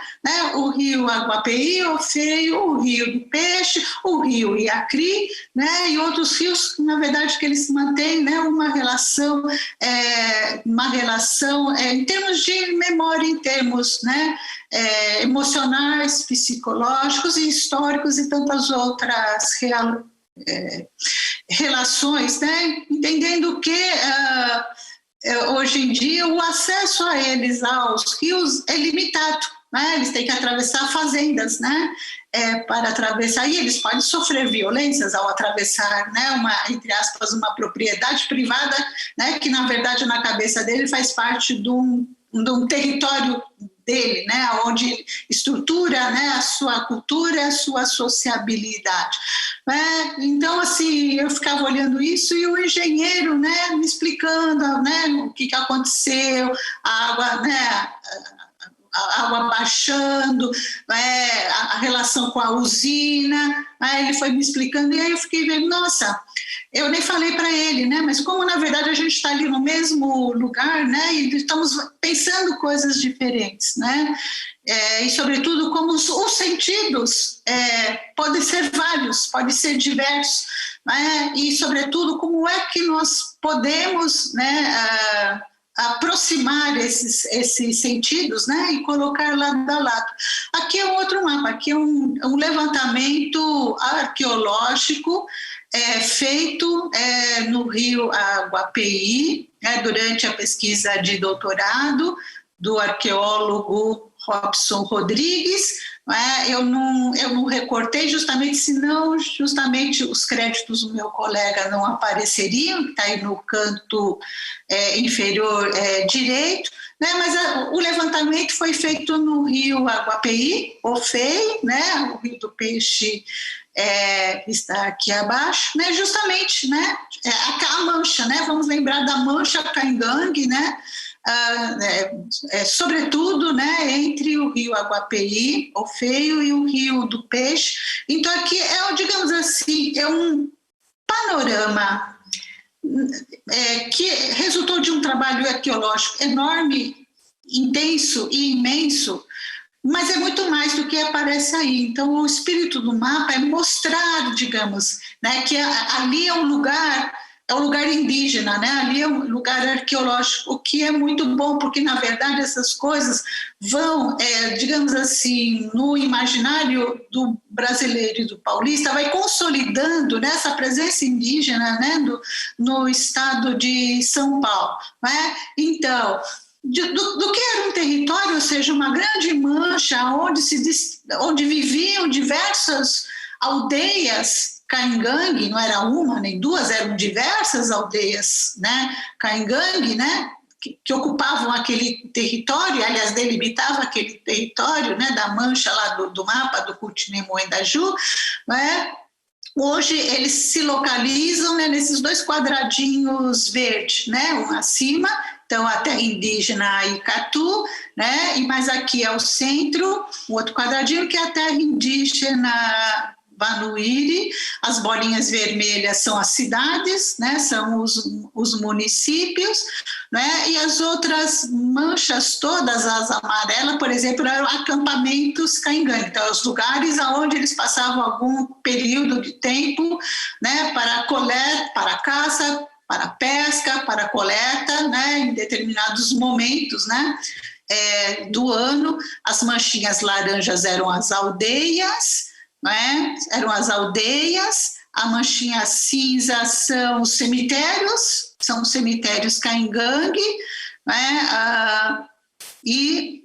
O rio Aguapeí, Ofeio, o Rio do Peixe, o rio Iacri, né, e outros rios, na verdade, que eles mantêm, né, uma relação em termos de memória, em termos, né, emocionais, psicológicos e históricos e tantas outras relações, né, entendendo que hoje em dia o acesso a eles, aos rios, é limitado, né? Eles têm que atravessar fazendas, né, para atravessar, e eles podem sofrer violências ao atravessar, né, entre aspas, uma propriedade privada, né, que, na verdade, na cabeça dele faz parte de um território dele, né, onde estrutura, né, a sua cultura, a sua sociabilidade, né? Então, assim, eu ficava olhando isso e o engenheiro, né, me explicando, né, o que aconteceu, a água, né, a água baixando, né, a relação com a usina, aí ele foi me explicando, e aí eu fiquei vendo, nossa, eu nem falei para ele, né, mas como, na verdade, a gente está ali no mesmo lugar, né, e estamos pensando coisas diferentes, né, e, sobretudo, como os sentidos podem ser vários, podem ser diversos, né, e, sobretudo, como é que nós podemos, né, aproximar esses sentidos, né, e colocar lado a lado. Aqui é um outro mapa, aqui é um levantamento arqueológico feito no rio Aguapeí, durante a pesquisa de doutorado do arqueólogo Robson Rodrigues. Eu não recortei senão justamente os créditos do meu colega não apareceriam, que está aí no canto inferior direito, né? Mas o levantamento foi feito no rio Aguapeí, Ofei, né? O Rio do Peixe está aqui abaixo, né? Justamente, né? A mancha, né? Vamos lembrar da mancha Caingangue, né? Sobretudo, né, entre o rio Aguapeí, Ofeio, e o Rio do Peixe. Então aqui digamos assim, um panorama que resultou de um trabalho arqueológico enorme, intenso e imenso, mas é muito mais do que aparece aí. Então o espírito do mapa é mostrar, digamos, né, que ali é um lugar indígena, né? Ali é um lugar arqueológico, o que é muito bom, porque, na verdade, essas coisas vão, digamos assim, no imaginário do brasileiro e do paulista, vai consolidando, né, essa presença indígena, né, no estado de São Paulo, né? Então, do que era um território, ou seja, uma grande mancha onde viviam diversas aldeias Caingangue, não era uma nem duas, eram diversas aldeias, né, Caingangue, né, que ocupavam aquele território, aliás, delimitavam aquele território, né, da mancha lá do mapa do Cutinemoendaju, né. Hoje eles se localizam, né, nesses dois quadradinhos verdes, né, um acima, então a terra indígena Icatu, né, e mais aqui é o centro, o outro quadradinho que é a terra indígena Vanuíri. As bolinhas vermelhas são as cidades, né, são os municípios, né, e as outras manchas todas, as amarelas, por exemplo, eram acampamentos Caingangue, então os lugares onde eles passavam algum período de tempo, né, para coleta, para caça, para pesca, para coleta, né, em determinados momentos, né, do ano. As manchinhas laranjas eram as aldeias, né? Eram as aldeias, a manchinha cinza são os cemitérios Caingangue, né? E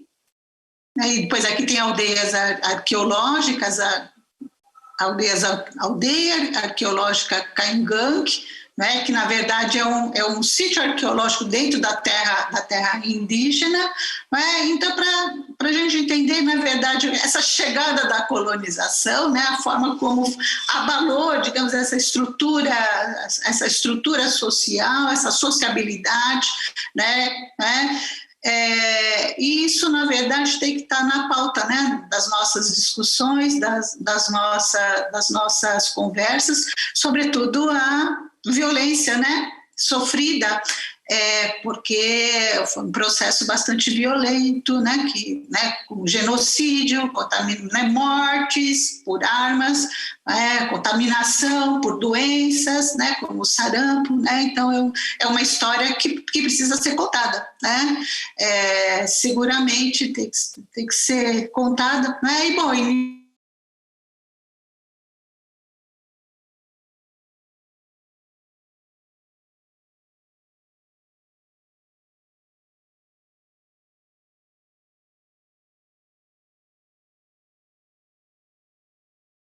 depois aqui tem aldeias arqueológicas, aldeia arqueológica Caingangue, né, que na verdade é um sítio arqueológico dentro da terra indígena, né? Então, para a gente entender, na verdade, essa chegada da colonização, né, a forma como abalou, digamos, essa estrutura social, essa sociabilidade, né, e isso, na verdade, tem que estar na pauta, né, das nossas discussões, das nossas conversas, sobretudo a violência, né, sofrida, porque foi um processo bastante violento, né, com genocídio, mortes por armas, contaminação por doenças, né, como o sarampo, né, então é uma história que precisa ser contada, né, seguramente tem que ser contada, né, e bom,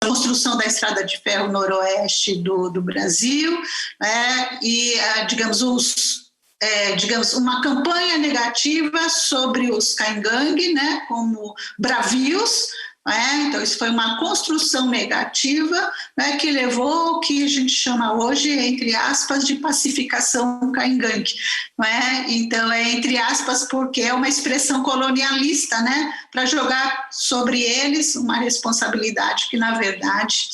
construção da Estrada de Ferro Noroeste do Brasil, e, digamos, uma campanha negativa sobre os Caingangue, né, como bravios, então isso foi uma construção negativa, né, que levou ao que a gente chama hoje, entre aspas, de pacificação Caingangue, então entre aspas porque é uma expressão colonialista, né, para jogar sobre eles uma responsabilidade que na verdade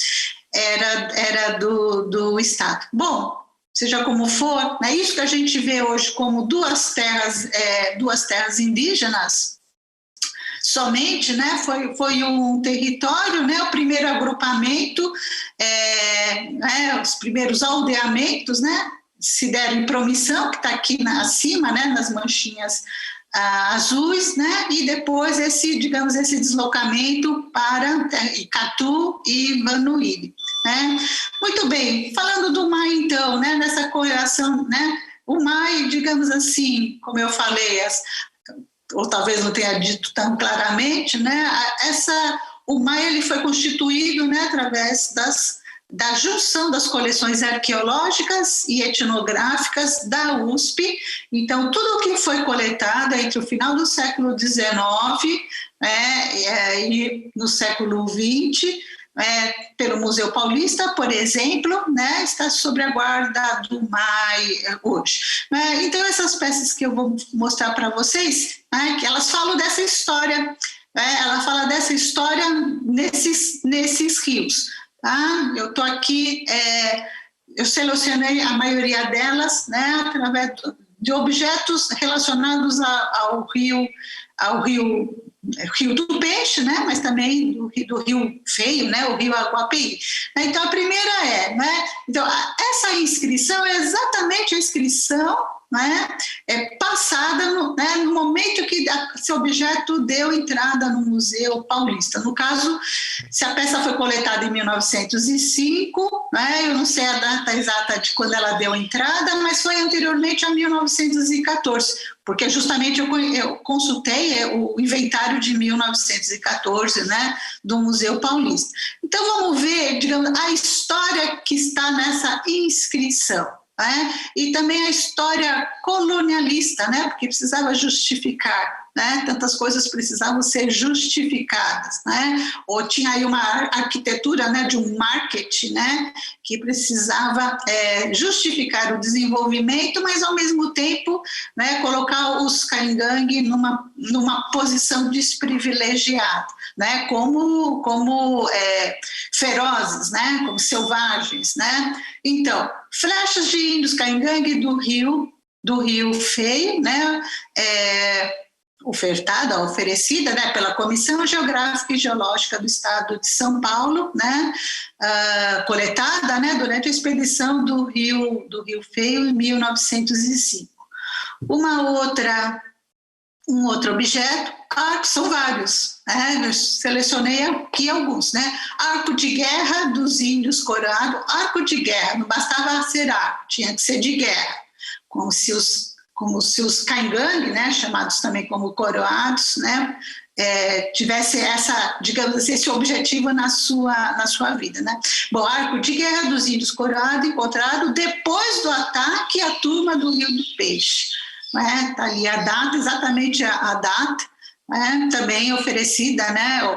era do Estado. Bom, seja como for, isso que a gente vê hoje como duas terras indígenas somente, né, foi um território, né, o primeiro agrupamento, os primeiros aldeamentos, né, se deram em Promissão, que está aqui acima, né, nas manchinhas azuis, né, e depois esse deslocamento para Icatu e Vanuíri, né. Muito bem, falando do MAI então, né, nessa correlação, né, o MAI, digamos assim, como eu falei, ou talvez não tenha dito tão claramente, né, o MAI ele foi constituído, né, através da junção das coleções arqueológicas e etnográficas da USP. Então, tudo o que foi coletado entre o final do século XIX e no século XX, pelo Museu Paulista, por exemplo, está sob a guarda do MAI hoje. Então, essas peças que eu vou mostrar para vocês, que elas falam dessa história, ela fala dessa história nesses rios. Tá? Eu estou aqui, eu selecionei a maioria delas, através de objetos relacionados ao rio do Peixe, mas também do Rio Feio, o Rio Aguapeí. Então, a primeira então, essa inscrição é exatamente a inscrição passada no momento que esse objeto deu entrada no Museu Paulista. No caso, se a peça foi coletada em 1905, eu não sei a data exata de quando ela deu entrada, mas foi anteriormente a 1914, porque justamente eu consultei o inventário de 1914, do Museu Paulista. Então, vamos ver, digamos, a história que está nessa inscrição. E também a história colonialista, porque precisava justificar, tantas coisas precisavam ser justificadas, ou tinha aí uma arquitetura de um marketing, que precisava justificar o desenvolvimento, mas ao mesmo tempo colocar os caingangue numa posição desprivilegiada, como ferozes, como selvagens, Então, flechas de índios caingangue do Rio Feio, oferecida pela Comissão Geográfica e Geológica do Estado de São Paulo, coletada durante a expedição do Rio Feio em 1905. Um outro objeto, arcos, são vários, eu selecionei aqui alguns, arco de guerra dos índios coroados, arco de guerra, não bastava ser arco, tinha que ser de guerra, como se os caingangue, chamados também como coroados, tivesse digamos assim, esse objetivo na sua vida, Bom, arco de guerra dos índios coroados encontrado depois do ataque à turma do Rio do Peixe. Está ali a data, exatamente a data, também oferecida,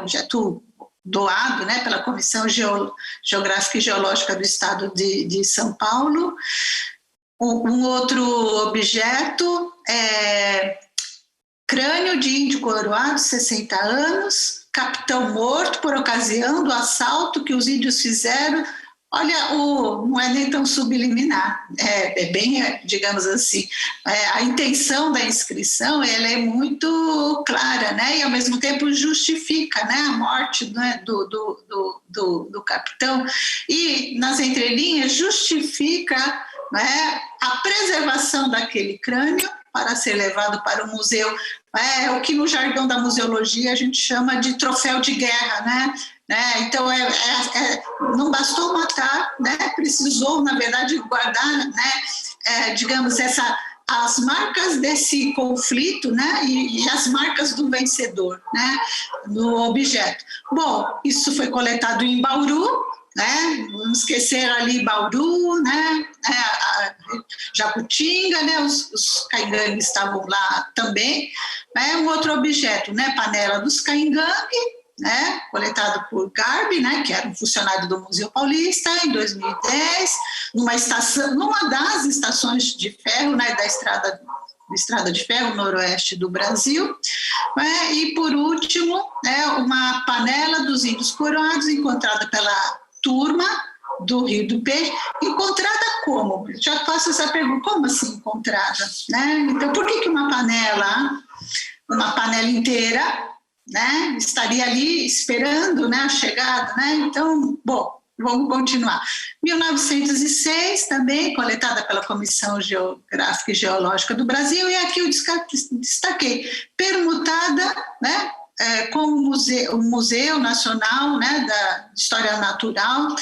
objeto doado pela Comissão Geográfica e Geológica do Estado de São Paulo. Um outro objeto é crânio de índio coroado, 60 anos, capitão morto por ocasião do assalto que os índios fizeram. Olha, não é nem tão subliminar, é bem, digamos assim, a intenção da inscrição ela é muito clara, e ao mesmo tempo justifica a morte do capitão, e nas entrelinhas justifica a preservação daquele crânio para ser levado para o museu, o que no jargão da museologia a gente chama de troféu de guerra, Então, não bastou matar, precisou, na verdade, guardar, digamos, as marcas desse conflito, e as marcas do vencedor, no objeto. Bom, isso foi coletado em Bauru, vamos esquecer ali Bauru, Jacutinga, os caingangue estavam lá também. Um outro objeto, panela dos caingangue, coletado por Garbi, que era um funcionário do Museu Paulista, em 2010, numa das estações de ferro, da Estrada de Ferro noroeste do Brasil. E, por último, uma panela dos índios coroados, encontrada pela turma do Rio do Peixe. Encontrada como? Já faço essa pergunta, como assim encontrada? Então, por que uma panela inteira, estaria ali esperando a chegada, Então, bom, vamos continuar. 1906 também, coletada pela Comissão Geográfica e Geológica do Brasil, e aqui eu destaquei, permutada, com o Museu Nacional da História Natural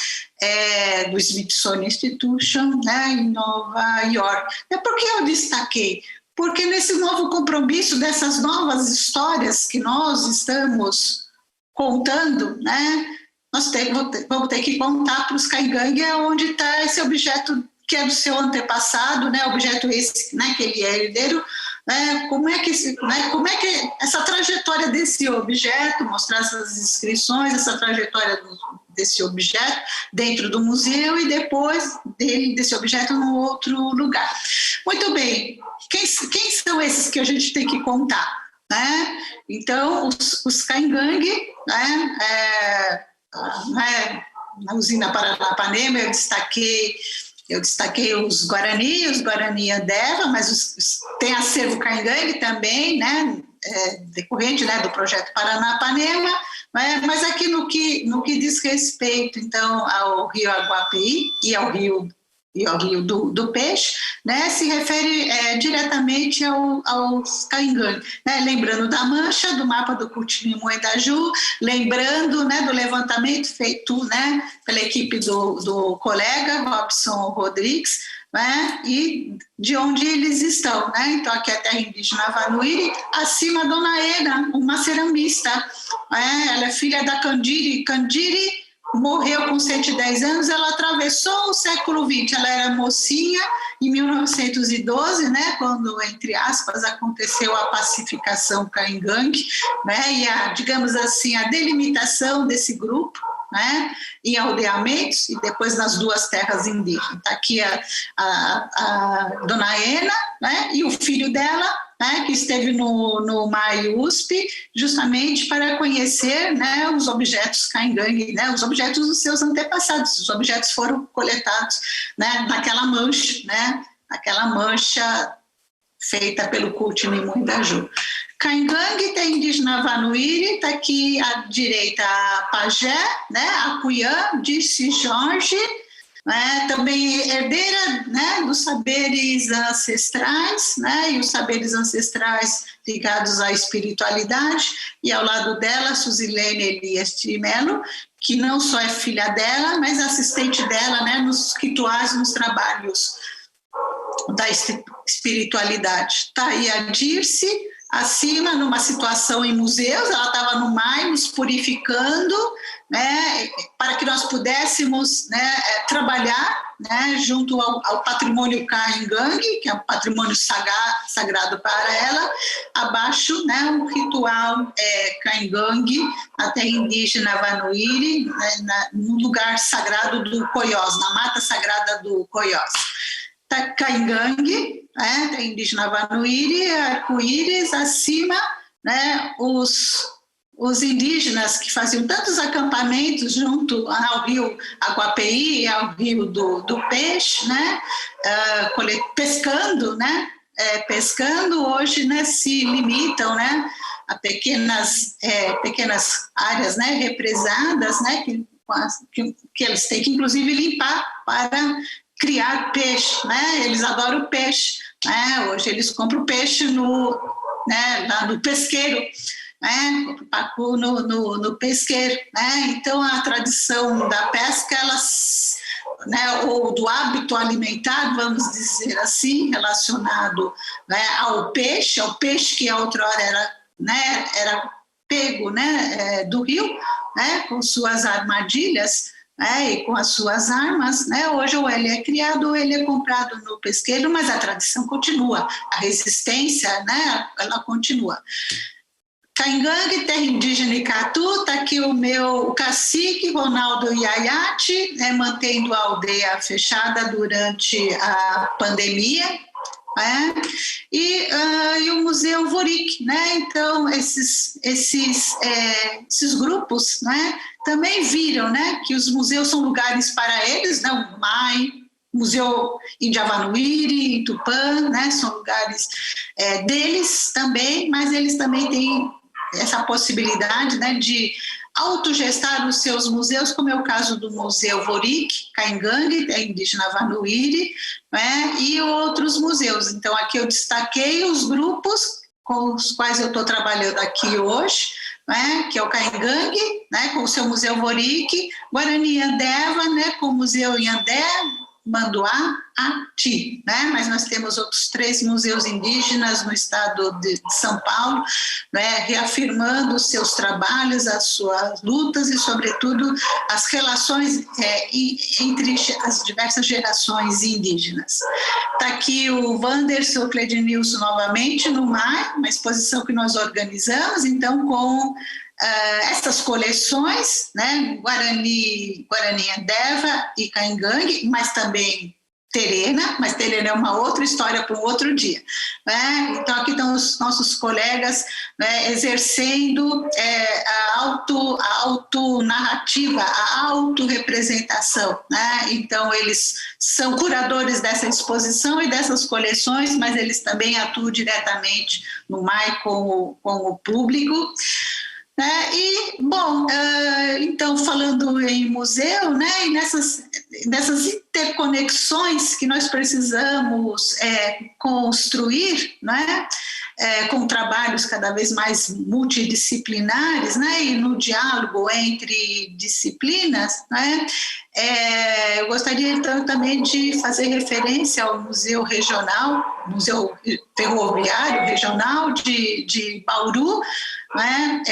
do Smithsonian Institution, em Nova York. Por que eu destaquei? Porque nesse novo compromisso dessas novas histórias que nós estamos contando, vamos ter que contar para os Caingangue onde está esse objeto que é do seu antepassado, né, objeto esse, né, que ele é herdeiro, como é que essa trajetória desse objeto, mostrar essas inscrições, essa trajetória desse objeto dentro do museu e depois desse objeto no outro lugar. Muito bem, quem são esses que a gente tem que contar? Né? Então, os Caingangue, né, na usina Paranapanema, eu destaquei os Guarani Andeva, mas tem acervo Caingangue também, né, decorrente, né, do projeto Paranapanema, né, mas aqui no que diz respeito, então, ao rio Aguapeí e ao rio do Peixe, né, se refere diretamente aos Caingangue, né, lembrando da mancha, do mapa do Coutinho-Moendaju, lembrando, né, do levantamento feito, né, pela equipe do colega Robson Rodrigues, né, e de onde eles estão, né? Então aqui é a terra indígena Vanuiri, acima a Dona Ena, uma ceramista, ela é filha da Candiri morreu com 110 anos, ela atravessou o século XX, ela era mocinha em 1912, né, quando, entre aspas, aconteceu a pacificação Caingangue, né, e digamos assim, a delimitação desse grupo, né, em aldeamentos e depois nas duas terras indígenas. Está aqui a Dona Ena, né, e o filho dela, né, que esteve no MAI USP, justamente para conhecer, né, os objetos Caingangue, né, os objetos dos seus antepassados. Os objetos foram coletados, né, naquela mancha feita pelo Coutinho-Moendaju. Caingangue tem indígena Vanuiri, está aqui à direita a Pajé, né, a Cuyã, disse Jorge, né, também herdeira, né, dos saberes ancestrais, né, e os saberes ancestrais ligados à espiritualidade, e ao lado dela, Suzilene Elias de Melo, que não só é filha dela, mas assistente dela, né, nos rituais, nos trabalhos da espiritualidade. Está aí a Dirce, acima, numa situação em museus, ela estava no MAI, nos purificando, né, para que nós pudéssemos, né, trabalhar, né, junto ao patrimônio Caingangue, que é um patrimônio sagrado para ela, abaixo, né, um ritual Caingangue, a terra indígena Vanuiri, né, no lugar sagrado do Coiós, na mata sagrada do Coiós. Caingangue, né, tem indígena Vanuiri, arco-íris, acima, né, os indígenas que faziam tantos acampamentos junto ao rio Aguapeí e ao rio do Peixe, né, pescando, né, pescando, hoje, né, se limitam, né, a pequenas áreas, né, represadas, né, que eles têm que, inclusive, limpar para criar peixe, né? Eles adoram peixe, né? Hoje eles compram peixe lá no pesqueiro, né? Pacu no pesqueiro, né? Então a tradição da pesca, né, ou do hábito alimentar, vamos dizer assim, relacionado, né, ao peixe que outrora era pego, né, do rio, né, com suas armadilhas, e com as suas armas, né? Hoje ou ele é criado ou ele é comprado no pesqueiro, mas a tradição continua, a resistência, né, ela continua. Caingangue, terra indígena Icatu, está aqui o cacique Ronaldo Iaiate, né, mantendo a aldeia fechada durante a pandemia, né? E o Museu Vorik, né? Então esses grupos, né, também viram, né, que os museus são lugares para eles, né? O MAI, Museu Indiavanuiri, em Tupã, né, são lugares deles também, mas eles também têm essa possibilidade, né, de autogestar os seus museus, como é o caso do Museu Vorik, Caingangue, indígena Vanuiri, né, e outros museus. Então, aqui eu destaquei os grupos com os quais eu estou trabalhando aqui hoje, né, que é o Caingangue, né, com o seu Museu Vorik, Guarani Andeva, né, com o Museu Iandé, Manduá-Ati, né? Mas nós temos outros 3 museus indígenas no estado de São Paulo, né? Reafirmando os seus trabalhos, as suas lutas e, sobretudo, as relações entre as diversas gerações indígenas. Está aqui o Wanderson Cledinilson novamente no MAI, uma exposição que nós organizamos, então, com essas coleções, né, Guarani Deva e Caingangue, mas também Terena, mas Terena é uma outra história para um outro dia, né? Então aqui estão os nossos colegas, né, exercendo a autonarrativa, a autorrepresentação, né? Então eles são curadores dessa exposição e dessas coleções, mas eles também atuam diretamente no MAI com o público. E, bom, então, falando em museu, né, e nessas interconexões que nós precisamos construir, né, com trabalhos cada vez mais multidisciplinares, né, e no diálogo entre disciplinas, né, eu gostaria, então, também de fazer referência ao Museu Regional, Museu Ferroviário Regional de Bauru, né,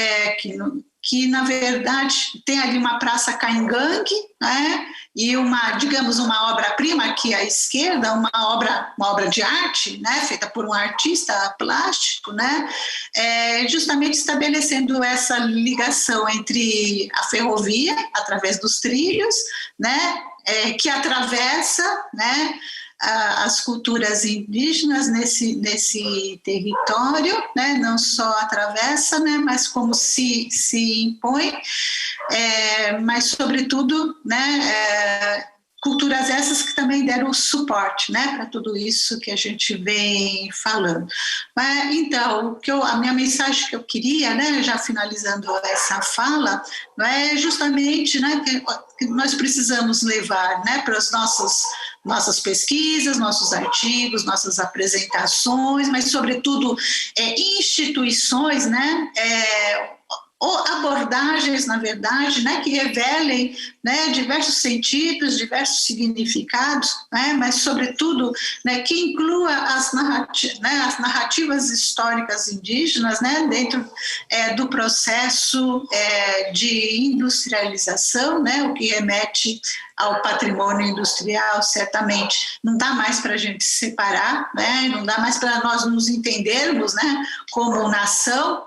que na verdade tem ali uma praça Caingangue, né, e uma obra-prima aqui à esquerda, uma obra de arte, né, feita por um artista plástico, né, justamente estabelecendo essa ligação entre a ferrovia, através dos trilhos, né, que atravessa, né, as culturas indígenas nesse território, né, não só atravessa, né, mas como se impõe, mas sobretudo, né, culturas essas que também deram suporte, né, para tudo isso que a gente vem falando. Então, a minha mensagem que eu queria, né, já finalizando essa fala, é justamente, né, que nós precisamos levar, né, para as nossas pesquisas, nossos artigos, nossas apresentações, mas, sobretudo, instituições, né, ou abordagens, na verdade, né, que revelem, né, diversos sentidos, diversos significados, né, mas, sobretudo, né, que inclua as narrativas históricas indígenas, né, dentro do processo de industrialização, né, o que remete ao patrimônio industrial, certamente. Não dá mais para a gente separar, né, não dá mais para nós nos entendermos, né, como nação,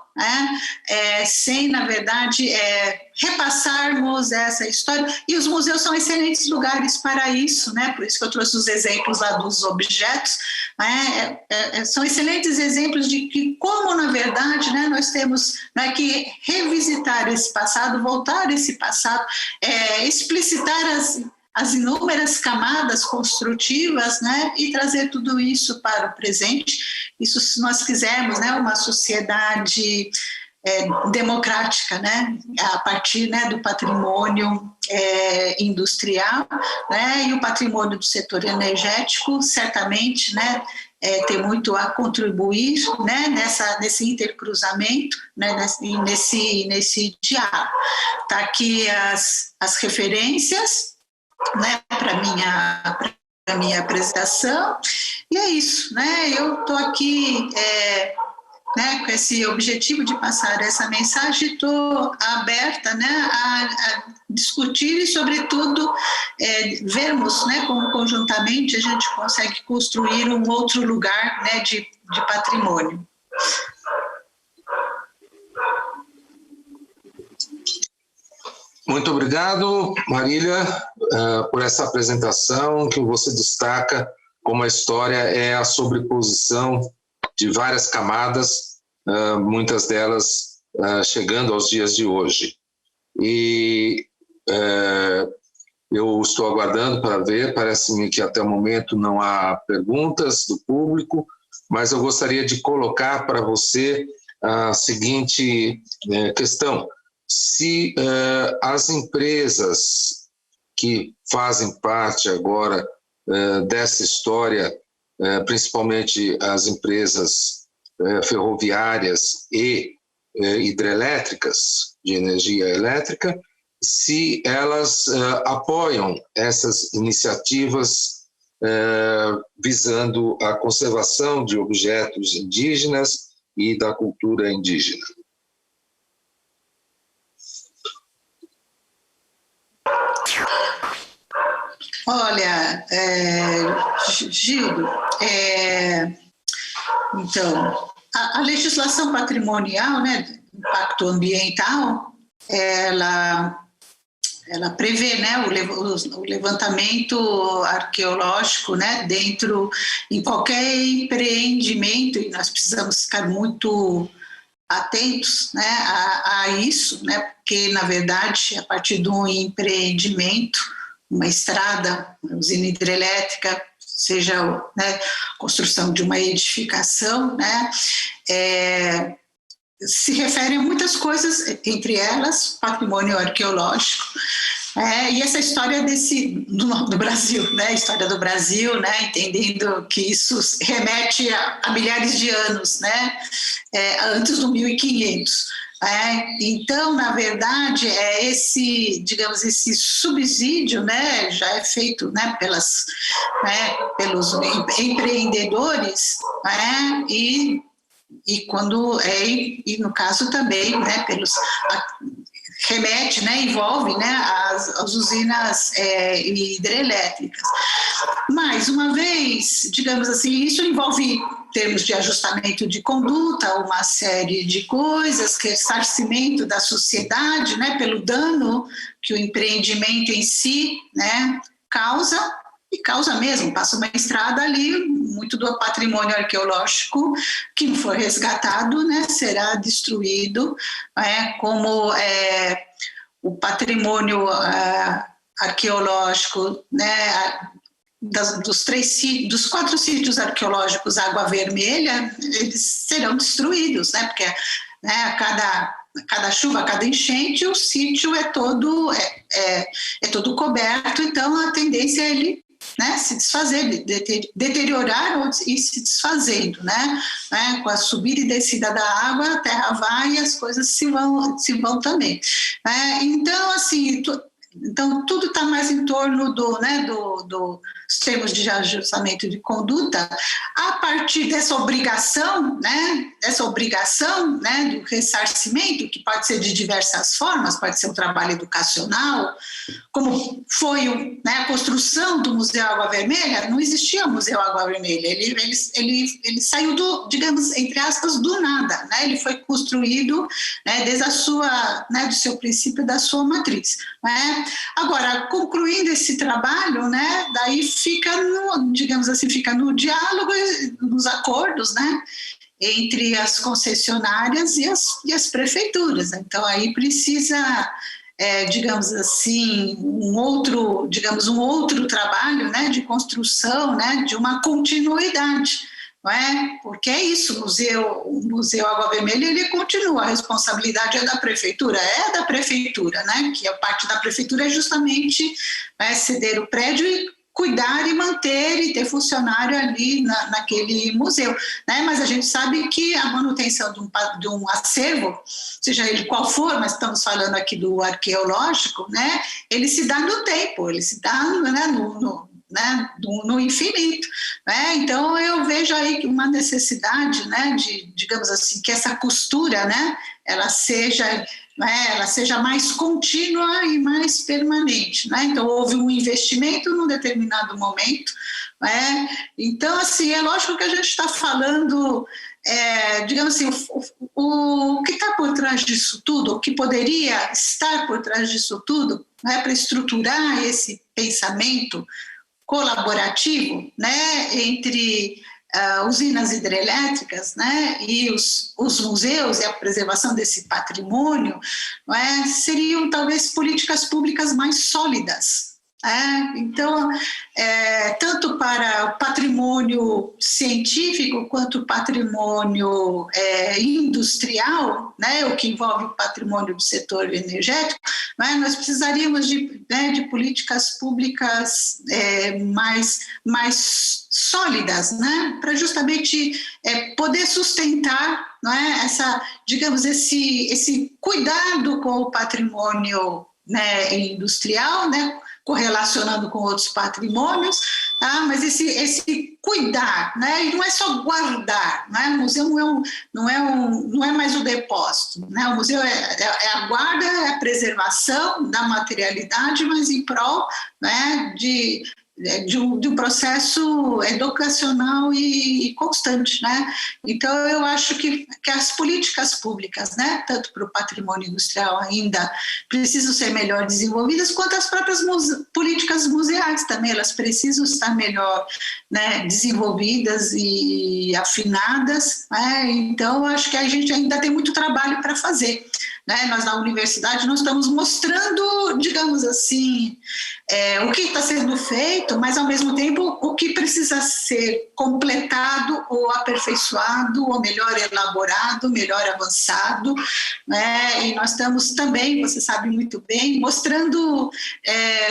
sem, na verdade, repassarmos essa história. E os museus são excelentes lugares para isso, né? Por isso que eu trouxe os exemplos lá dos objetos, são excelentes exemplos de que como, na verdade, né, nós temos, né, que revisitar esse passado, voltar esse passado, explicitar as inúmeras camadas construtivas, né, e trazer tudo isso para o presente. Isso, se nós quisermos, né, uma sociedade democrática, né, a partir, né, do patrimônio industrial, né, e o patrimônio do setor energético, certamente, né, tem muito a contribuir, né, nesse intercruzamento, né, nesse diálogo. Está aqui as referências, né, para minha apresentação, e é isso, né, eu estou aqui né, com esse objetivo de passar essa mensagem, estou aberta, né, a discutir e, sobretudo, vermos, né, como conjuntamente a gente consegue construir um outro lugar, né, de patrimônio. Muito obrigado, Marília, por essa apresentação que você destaca como a história é a sobreposição de várias camadas, muitas delas chegando aos dias de hoje. E eu estou aguardando para ver, parece-me que até o momento não há perguntas do público, mas eu gostaria de colocar para você a seguinte questão. Se as empresas que fazem parte agora dessa história, principalmente as empresas ferroviárias e hidrelétricas, de energia elétrica, se elas apoiam essas iniciativas visando a conservação de objetos indígenas e da cultura indígena. Olha, Gildo, então, a legislação patrimonial, né, impacto ambiental, ela prevê, né, o levantamento arqueológico, né, em qualquer empreendimento, e nós precisamos ficar muito atentos, né, a isso, né, porque, na verdade, a partir de um empreendimento, uma estrada, uma usina hidrelétrica, seja, né, construção de uma edificação, né, se refere a muitas coisas, entre elas patrimônio arqueológico, e essa história do Brasil, né, a história do Brasil, né, entendendo que isso remete a milhares de anos, né, antes do 1500. Então, na verdade, esse subsídio, né, já é feito, né, pelos empreendedores, e quando e no caso também, né, remete, né, envolve, né, as usinas hidrelétricas. Mais uma vez, digamos assim, isso envolve termos de ajustamento de conduta, uma série de coisas, ressarcimento da sociedade, né, pelo dano que o empreendimento em si, né, causa, e causa mesmo, passa uma estrada ali, muito do patrimônio arqueológico que não for resgatado, né, será destruído, como o patrimônio arqueológico, né, dos 4 sítios arqueológicos Água Vermelha, eles serão destruídos, né, porque, né, a cada chuva, a cada enchente, o sítio é todo coberto, então a tendência é ele, né, se desfazer, deteriorar e se desfazendo, né, com a subida e descida da água, a terra vai e as coisas se vão também. Então, assim, então tudo está mais em torno dos termos de ajustamento de conduta, a partir dessa obrigação, né, do ressarcimento, que pode ser de diversas formas, pode ser um trabalho educacional, como foi, né, a construção do Museu Água Vermelha. Não existia o Museu Água Vermelha, ele saiu digamos, entre aspas, do nada, né, ele foi construído, né, desde do seu princípio, da sua matriz, né. Agora, concluindo esse trabalho, né, daí fica no diálogo, nos acordos, né, entre as concessionárias e as prefeituras. Então, aí precisa, digamos assim, um outro trabalho, né, de construção, né, de uma continuidade, não é? Porque é isso, o Museu Água Vermelha, ele continua, a responsabilidade é da prefeitura, né, que a parte da prefeitura é justamente, né, ceder o prédio e cuidar e manter e ter funcionário ali naquele museu, né? Mas a gente sabe que a manutenção de um acervo, seja ele qual for, mas estamos falando aqui do arqueológico, né? Ele se dá no tempo, ele se dá, né, no infinito, né? Então eu vejo aí uma necessidade, né, de, digamos assim, que essa costura, né, ela seja mais contínua e mais permanente, né? Então houve um investimento num determinado momento, né? Então, assim, é lógico que a gente está falando, digamos assim, o que está por trás disso tudo, o que poderia estar por trás disso tudo, né, para estruturar esse pensamento colaborativo, né, entre usinas hidrelétricas, né, e os museus e a preservação desse patrimônio, seriam talvez políticas públicas mais sólidas. Então, tanto para o patrimônio científico quanto o patrimônio industrial, né, o que envolve o patrimônio do setor energético, nós precisaríamos de políticas públicas mais sólidas, né, para justamente poder sustentar, esse cuidado com o patrimônio né, industrial, né, correlacionando com outros patrimônios, tá? Mas esse cuidar, né? E não é só guardar, né? O museu não é mais o depósito, né? O museu é a guarda, é a preservação da materialidade, mas em prol, né, de um processo educacional e constante, né? Então, eu acho que as políticas públicas, né, tanto para o patrimônio industrial ainda precisam ser melhor desenvolvidas, quanto as próprias políticas museais também, elas precisam estar melhor, né, desenvolvidas e afinadas, né? Então, eu acho que a gente ainda tem muito trabalho para fazer, né? Nós, na universidade, nós estamos mostrando, digamos assim, o que está sendo feito, mas, ao mesmo tempo, o que precisa ser completado ou aperfeiçoado, ou melhor elaborado, melhor avançado, né? E nós estamos também, você sabe muito bem, mostrando,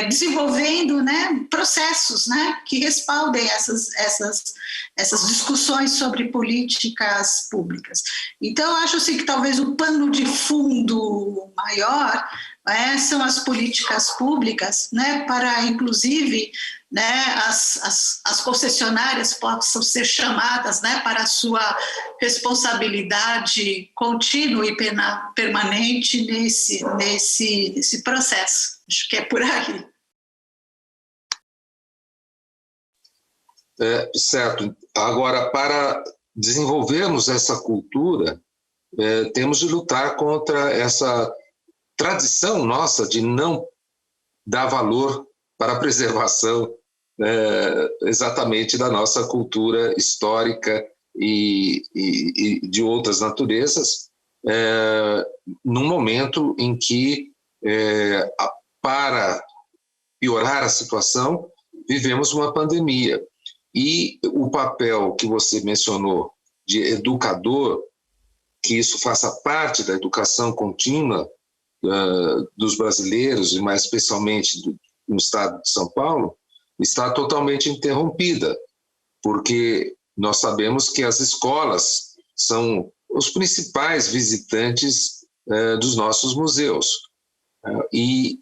desenvolvendo, né, processos, né, que respaldem essas discussões sobre políticas públicas. Então, eu acho assim, que talvez o pano de fundo maior são as políticas públicas, né, para, inclusive, né, as concessionárias possam ser chamadas, né, para a sua responsabilidade contínua e permanente nesse processo. Acho que é por aí. Certo. Agora, para desenvolvermos essa cultura, temos de lutar contra essa tradição nossa de não dar valor para a preservação exatamente da nossa cultura histórica e de outras naturezas, num momento em que, para piorar a situação, vivemos uma pandemia. E o papel que você mencionou de educador, que isso faça parte da educação contínua dos brasileiros, e mais especialmente no estado de São Paulo, está totalmente interrompida, porque nós sabemos que as escolas são os principais visitantes dos nossos museus. E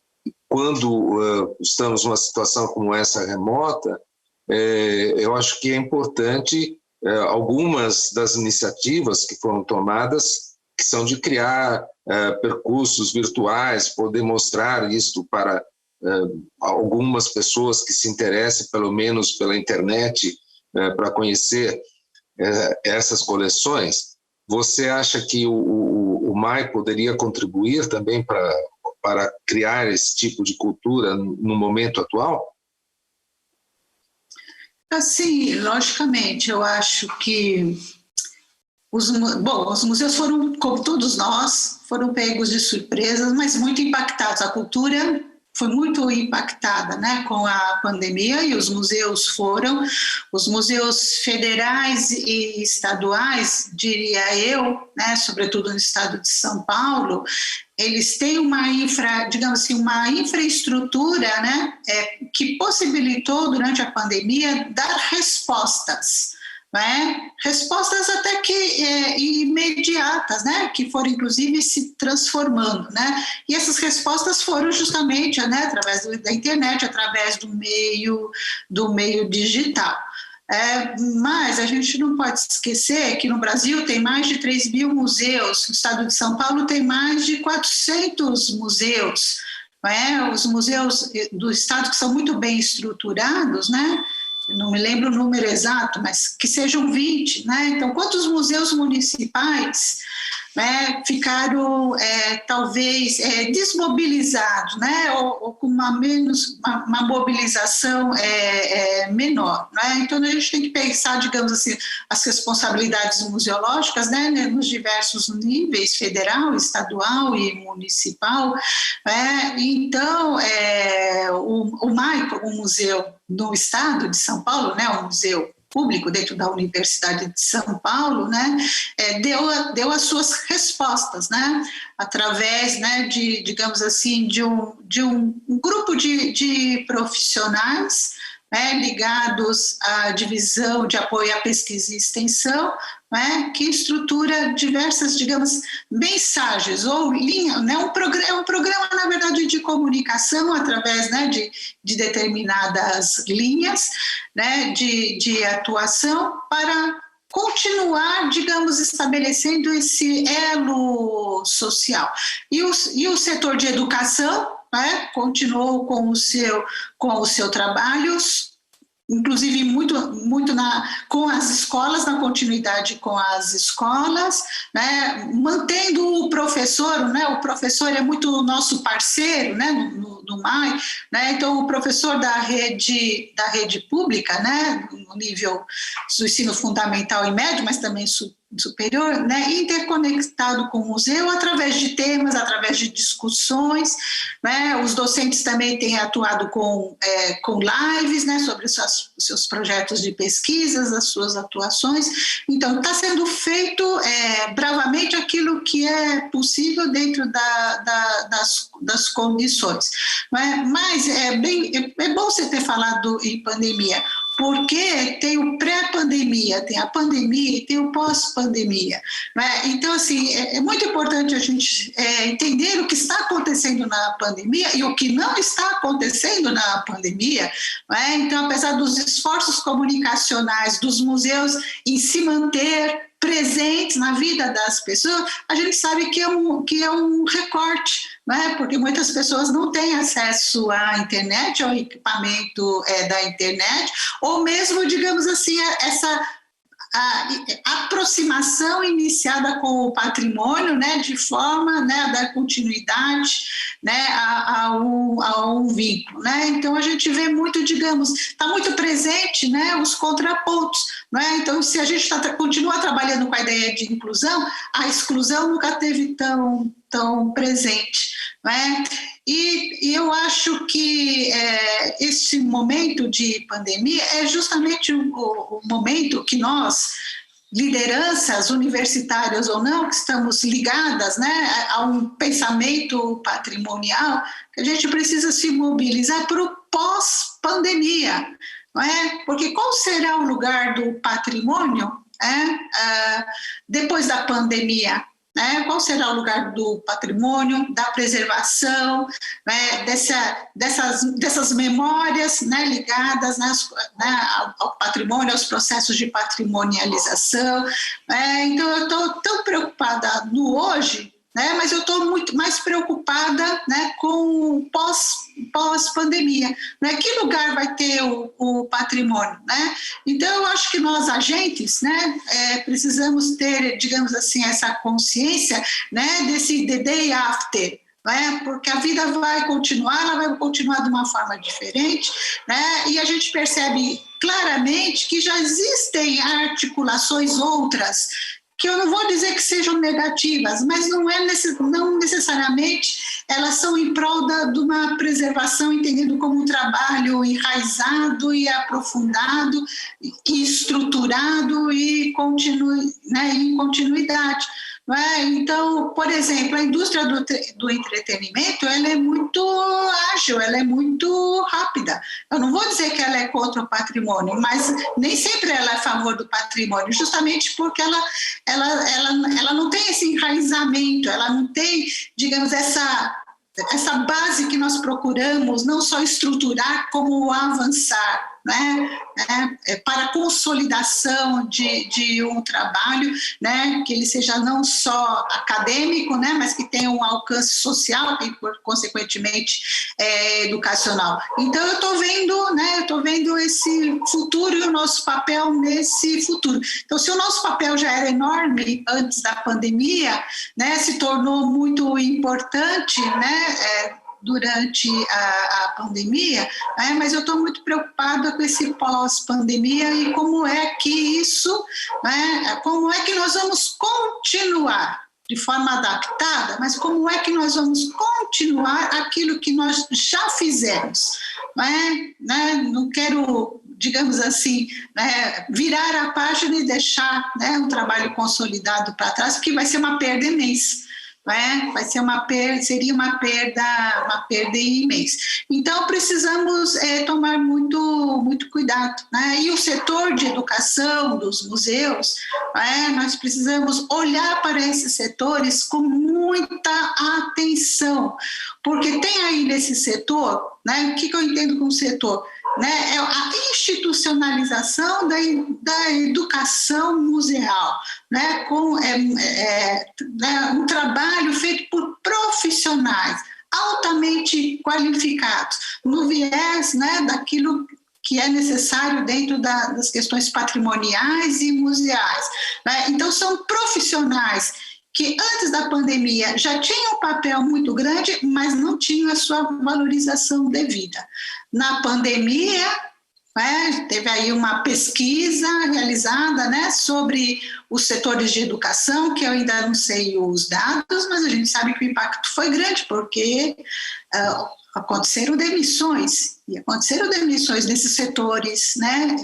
quando estamos numa situação como essa remota, eu acho que é importante algumas das iniciativas que foram tomadas, que são de criar percursos virtuais, poder mostrar isto para algumas pessoas que se interessem, pelo menos pela internet, para conhecer essas coleções. Você acha que o MAI poderia contribuir também para criar esse tipo de cultura no momento atual? Sim, logicamente, eu acho que os museus foram, como todos nós, foram pegos de surpresas, mas muito impactados. A cultura foi muito impactada, né, com a pandemia, e os museus federais e estaduais, diria eu, né, sobretudo no estado de São Paulo, eles têm uma infraestrutura, né, que possibilitou, durante a pandemia, dar respostas, né? Respostas até que imediatas, né? Que foram, inclusive, se transformando, né? E essas respostas foram justamente, né, através da internet, através do meio digital. Mas a gente não pode esquecer que no Brasil tem mais de 3.000 museus, no estado de São Paulo tem mais de 400 museus, os museus do estado, que são muito bem estruturados, né? Não me lembro o número exato, mas que sejam 20, né? Então, quantos museus municipais, né, ficaram talvez desmobilizados, né, ou com uma mobilização menor, né? Então a gente tem que pensar, digamos assim, as responsabilidades museológicas, né, nos diversos níveis, federal, estadual e municipal, né? Então o MAI, como museu no estado de São Paulo, né, um museu público dentro da Universidade de São Paulo, né, deu as suas respostas, né, através, né, de, digamos assim, de um grupo de profissionais, né, ligados à divisão de apoio à pesquisa e extensão, né, que estrutura diversas, digamos, mensagens ou linha, né, um programa, na verdade, de comunicação através, né, de determinadas linhas, né, de atuação para continuar, digamos, estabelecendo esse elo social. E o setor de educação, né, continuou com o seu trabalho, inclusive muito com as escolas, na continuidade com as escolas, né, mantendo o professor, né, o professor é muito nosso parceiro, né, no MAI, né, então o professor da rede pública, né, no nível do ensino fundamental e médio, mas também superior, né, interconectado com o museu através de temas, através de discussões, né, os docentes também têm atuado com lives, né, sobre os seus projetos de pesquisas, as suas atuações, então está sendo feito bravamente aquilo que é possível dentro das condições, né? Mas é bom você ter falado em pandemia, porque tem o pré-pandemia, tem a pandemia e tem o pós-pandemia, né? Então, assim, é muito importante a gente entender o que está acontecendo na pandemia e o que não está acontecendo na pandemia, né? Então, apesar dos esforços comunicacionais dos museus em se manter presentes na vida das pessoas, a gente sabe que é um recorte, né? Porque muitas pessoas não têm acesso à internet, ao equipamento da internet, ou mesmo, digamos assim, a aproximação iniciada com o patrimônio, né, de forma, né, a dar continuidade, né, a um vínculo, né? Então a gente vê muito, digamos, está muito presente, né, os contrapontos, né? Então se a gente continua trabalhando com a ideia de inclusão, a exclusão nunca teve tão presente, né? E eu acho que esse momento de pandemia é justamente o momento que nós, lideranças universitárias ou não, que estamos ligadas, né, a um pensamento patrimonial, que a gente precisa se mobilizar para o pós-pandemia, não é? Porque qual será o lugar do patrimônio depois da pandemia? Qual será o lugar do patrimônio, da preservação, né, dessas memórias, né, ligadas, né, ao patrimônio, aos processos de patrimonialização, né? Então eu estou tão preocupada no hoje, né, mas eu estou muito mais preocupada, né, com o pós-pandemia, né? Que lugar vai ter o patrimônio, né? Então eu acho que nós agentes, né, precisamos ter, digamos assim, essa consciência, né, desse the day after, né? Porque a vida vai continuar, ela vai continuar de uma forma diferente, né? E a gente percebe claramente que já existem articulações outras, que eu não vou dizer que sejam negativas, mas não necessariamente elas são em prol de uma preservação, entendendo como um trabalho enraizado e aprofundado, e estruturado e em continuidade. Não é? Então, por exemplo, a indústria do entretenimento, ela é muito ágil, ela é muito rápida. Eu não vou dizer que ela é contra o patrimônio, mas nem sempre ela é a favor do patrimônio, justamente porque ela não tem esse enraizamento, ela não tem, digamos, essa base que nós procuramos não só estruturar, como avançar, né? Para a consolidação de um trabalho, né? Que ele seja não só acadêmico, né? Mas que tenha um alcance social e, consequentemente, educacional. Então, eu estou vendo esse futuro e o nosso papel nesse futuro. Então, se o nosso papel já era enorme antes da pandemia, né? Se tornou muito importante, né? Durante a pandemia, mas eu estou muito preocupada com esse pós-pandemia e como é que isso, como é que nós vamos continuar de forma adaptada, mas como é que nós vamos continuar aquilo que nós já fizemos, não quero, digamos assim, virar a página e deixar um trabalho consolidado para trás, porque vai ser uma perda imensa. Seria uma perda imensa. Então, precisamos tomar muito cuidado. E o setor de educação dos museus, nós precisamos olhar para esses setores com muita atenção, porque tem aí nesse setor, né, o que eu entendo como setor? Né, é a institucionalização da educação museal, né, com né, um trabalho feito por profissionais altamente qualificados, no viés, né, daquilo que é necessário dentro das questões patrimoniais e museais, né? Então, são profissionais que antes da pandemia já tinham um papel muito grande, mas não tinham a sua valorização devida. Na pandemia, né, teve aí uma pesquisa realizada, né, sobre os setores de educação, que eu ainda não sei os dados, mas a gente sabe que o impacto foi grande, porque aconteceram demissões nesses setores, né,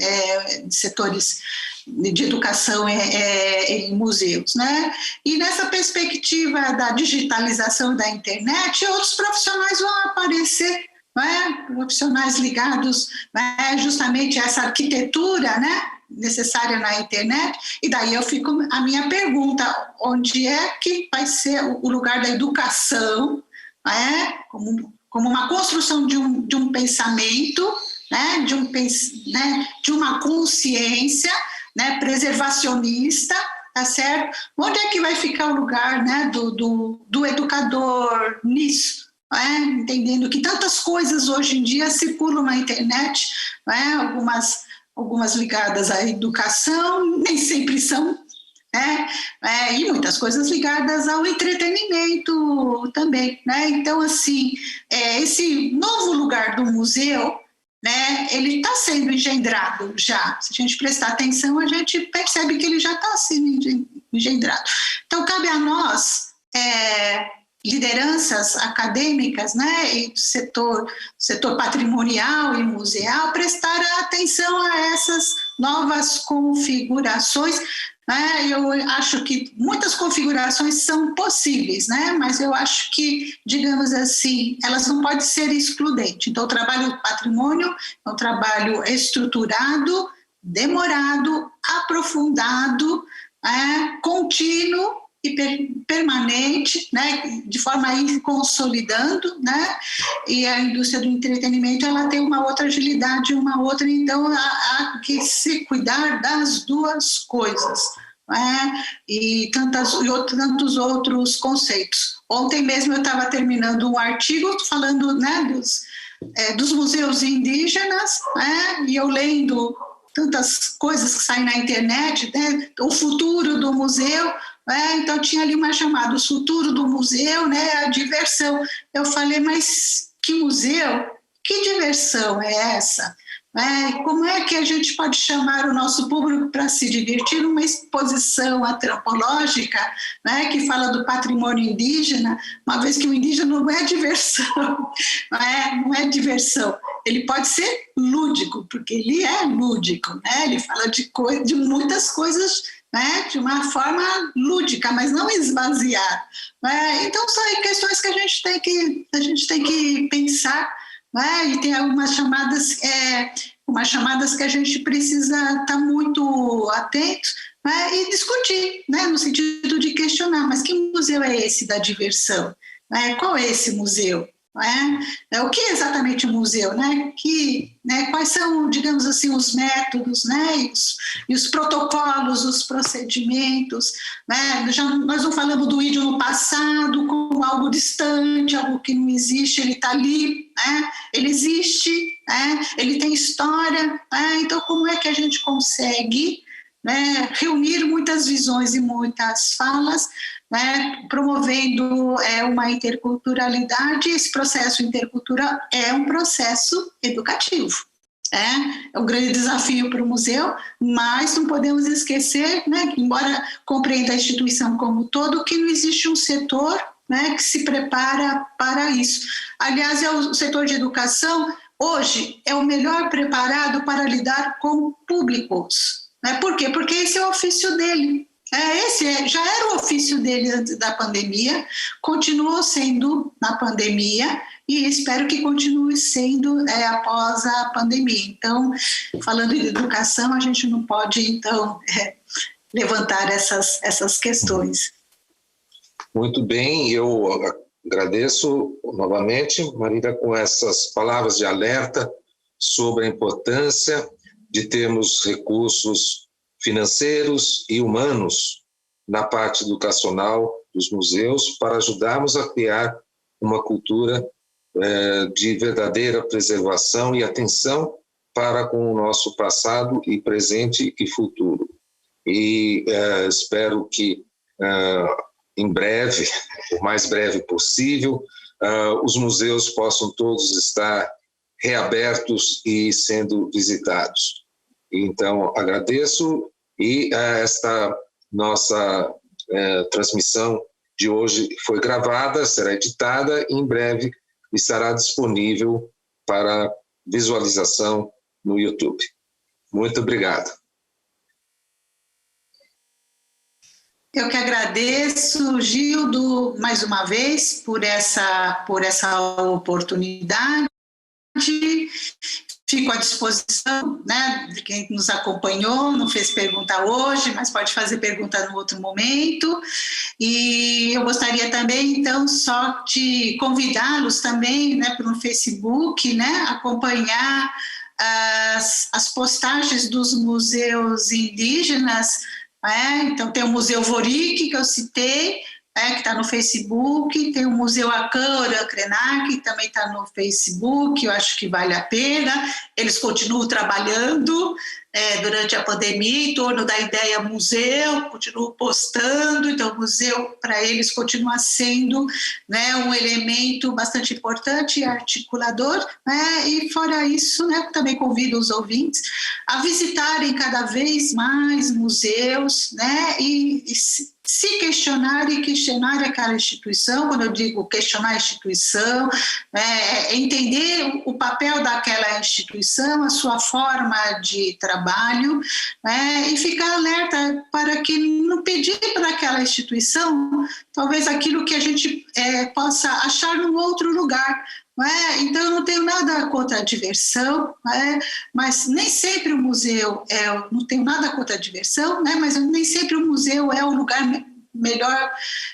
setores de educação em museus, né? E nessa perspectiva da digitalização da internet, outros profissionais vão aparecer, né? Profissionais ligados, né, justamente a essa arquitetura, né, necessária na internet. E daí a minha pergunta, onde é que vai ser o lugar da educação, né, como uma construção de um pensamento, né, de uma consciência, né, preservacionista, tá certo? Onde é que vai ficar o lugar, né, do educador nisso? É, entendendo que tantas coisas hoje em dia circulam na internet, né, algumas ligadas à educação, nem sempre são, né, e muitas coisas ligadas ao entretenimento também, né? Então, assim, esse novo lugar do museu, né, ele está sendo engendrado já. Se a gente prestar atenção, a gente percebe que ele já está sendo engendrado. Então, cabe a nós, lideranças acadêmicas, né, e setor patrimonial e museal, prestar atenção a essas novas configurações. Eu acho que muitas configurações são possíveis, né? Mas eu acho que, digamos assim, elas não podem ser excludentes. Então, o trabalho do patrimônio é um trabalho estruturado, demorado, aprofundado, contínuo e permanente, né, de forma a ir consolidando, né, e a indústria do entretenimento, ela tem uma outra agilidade, então há que se cuidar das duas coisas, né, e tantos outros conceitos. Ontem mesmo eu estava terminando um artigo falando, né, dos museus indígenas, né, e eu lendo tantas coisas que saem na internet, né, o futuro do museu, então tinha ali uma chamada, o futuro do museu, né, a diversão. Eu falei, mas que museu? Que diversão é essa? Como é que a gente pode chamar o nosso público para se divertir numa exposição antropológica, né, que fala do patrimônio indígena, uma vez que o indígena não é diversão, não é diversão. Ele pode ser lúdico, porque ele é lúdico, né? Ele fala de muitas coisas, né, de uma forma lúdica, mas não esvaziar. Então, são questões que a gente tem que pensar, né? E tem algumas chamadas que a gente precisa estar muito atento, né, e discutir, né, no sentido de questionar, mas que museu é esse da diversão? Qual é esse museu? O que é exatamente o museu, né? Quais são, digamos assim, os métodos, né? E os protocolos, os procedimentos, né? Nós não falamos do índio no passado como algo distante, algo que não existe, ele está ali, né? Ele existe, né? Ele tem história, né? Então, como é que a gente consegue, né, reunir muitas visões e muitas falas, né, promovendo uma interculturalidade? Esse processo intercultural é um processo educativo. É um grande desafio para o museu, mas não podemos esquecer, né, que, embora compreenda a instituição como um todo, que não existe um setor, né, que se prepara para isso. Aliás, o setor de educação, hoje, é o melhor preparado para lidar com públicos. Por quê? Porque esse é o ofício dele. Esse já era o ofício dele antes da pandemia, continuou sendo na pandemia e espero que continue sendo após a pandemia. Então, falando de educação, a gente não pode, então, levantar essas questões. Muito bem, eu agradeço novamente, Marília, com essas palavras de alerta sobre a importância de termos recursos financeiros e humanos na parte educacional dos museus para ajudarmos a criar uma cultura de verdadeira preservação e atenção para com o nosso passado e presente e futuro. E espero que em breve, o mais breve possível, os museus possam todos estar reabertos e sendo visitados. Então, agradeço e esta nossa transmissão de hoje foi gravada, será editada e em breve estará disponível para visualização no YouTube. Muito obrigado. Eu que agradeço, Gildo, mais uma vez, por essa oportunidade. Fico à disposição, né, de quem nos acompanhou, não fez pergunta hoje, mas pode fazer pergunta no outro momento. E eu gostaria também, então, só de convidá-los também, né, para o Facebook, né, acompanhar as postagens dos museus indígenas. Então, tem o Museu Vorik, que eu citei, que está no Facebook, tem o Museu Akan Krenak, que também está no Facebook, eu acho que vale a pena. Eles continuam trabalhando durante a pandemia em torno da ideia museu, continuam postando, então o museu para eles continua sendo, né, um elemento bastante importante e articulador, né, e fora isso, né, também convido os ouvintes a visitarem cada vez mais museus, né, e se questionar e questionar aquela instituição. Quando eu digo questionar a instituição, entender o papel daquela instituição, a sua forma de trabalho, e ficar alerta para que não pedir para aquela instituição talvez aquilo que a gente possa achar num outro lugar. Então, eu não tenho nada contra a diversão, mas nem sempre o museu não tenho nada contra a diversão, mas nem sempre o museu é o lugar melhor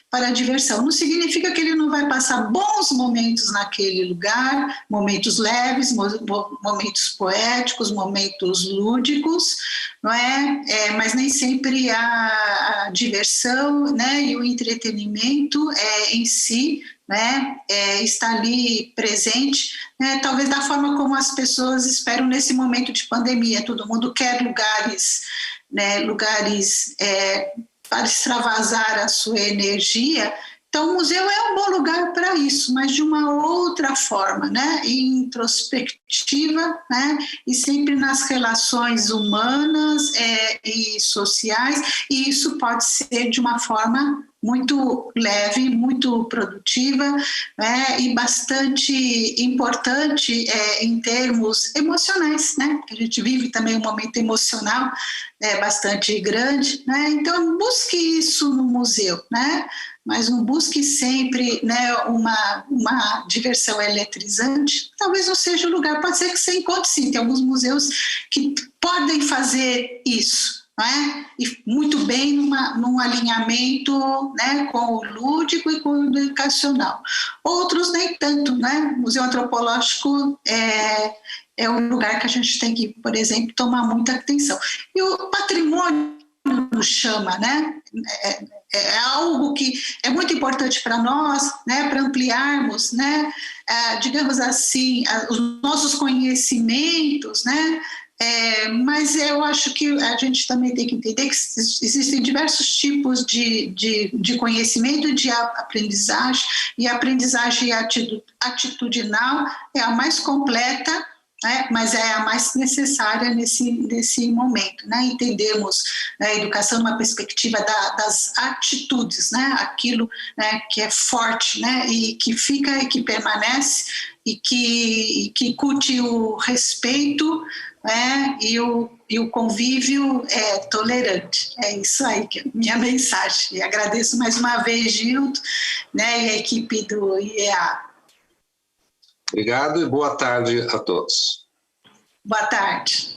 para a diversão. Não significa que ele não vai passar bons momentos naquele lugar, momentos leves, momentos poéticos, momentos lúdicos, não é? Mas nem sempre a diversão, né, e o entretenimento em si, né, está ali presente, né, talvez da forma como as pessoas esperam nesse momento de pandemia. Todo mundo quer lugares, né, para extravasar a sua energia. Então, o museu é um bom lugar para isso, mas de uma outra forma, né, introspectiva, né, e sempre nas relações humanas e sociais, e isso pode ser de uma forma muito leve, muito produtiva, né, e bastante importante em termos emocionais, né? A gente vive também um momento emocional bastante grande, né? Então busque isso no museu, né? Mas não busque sempre, né, uma diversão eletrizante. Talvez não seja o lugar. Pode ser que você encontre, sim. Tem alguns museus que podem fazer isso, e muito bem num alinhamento, né, com o lúdico e com o educacional. Outros nem tanto, né? O Museu Antropológico é um lugar que a gente tem que, por exemplo, tomar muita atenção. E o patrimônio nos chama, né? É algo que é muito importante para nós, né, para ampliarmos, né, digamos assim, os nossos conhecimentos, né? Mas eu acho que a gente também tem que entender que existem diversos tipos de conhecimento, de aprendizagem, e a aprendizagem atitudinal é a mais completa, mas é a mais necessária nesse momento, né? Entendemos a educação numa perspectiva das atitudes, né? Aquilo, né, que é forte, né, e que fica e que permanece e que curte o respeito, e o convívio tolerante. É isso aí que é a minha mensagem. E agradeço mais uma vez, Gildo, né, e a equipe do IEA. Obrigado e boa tarde a todos. Boa tarde.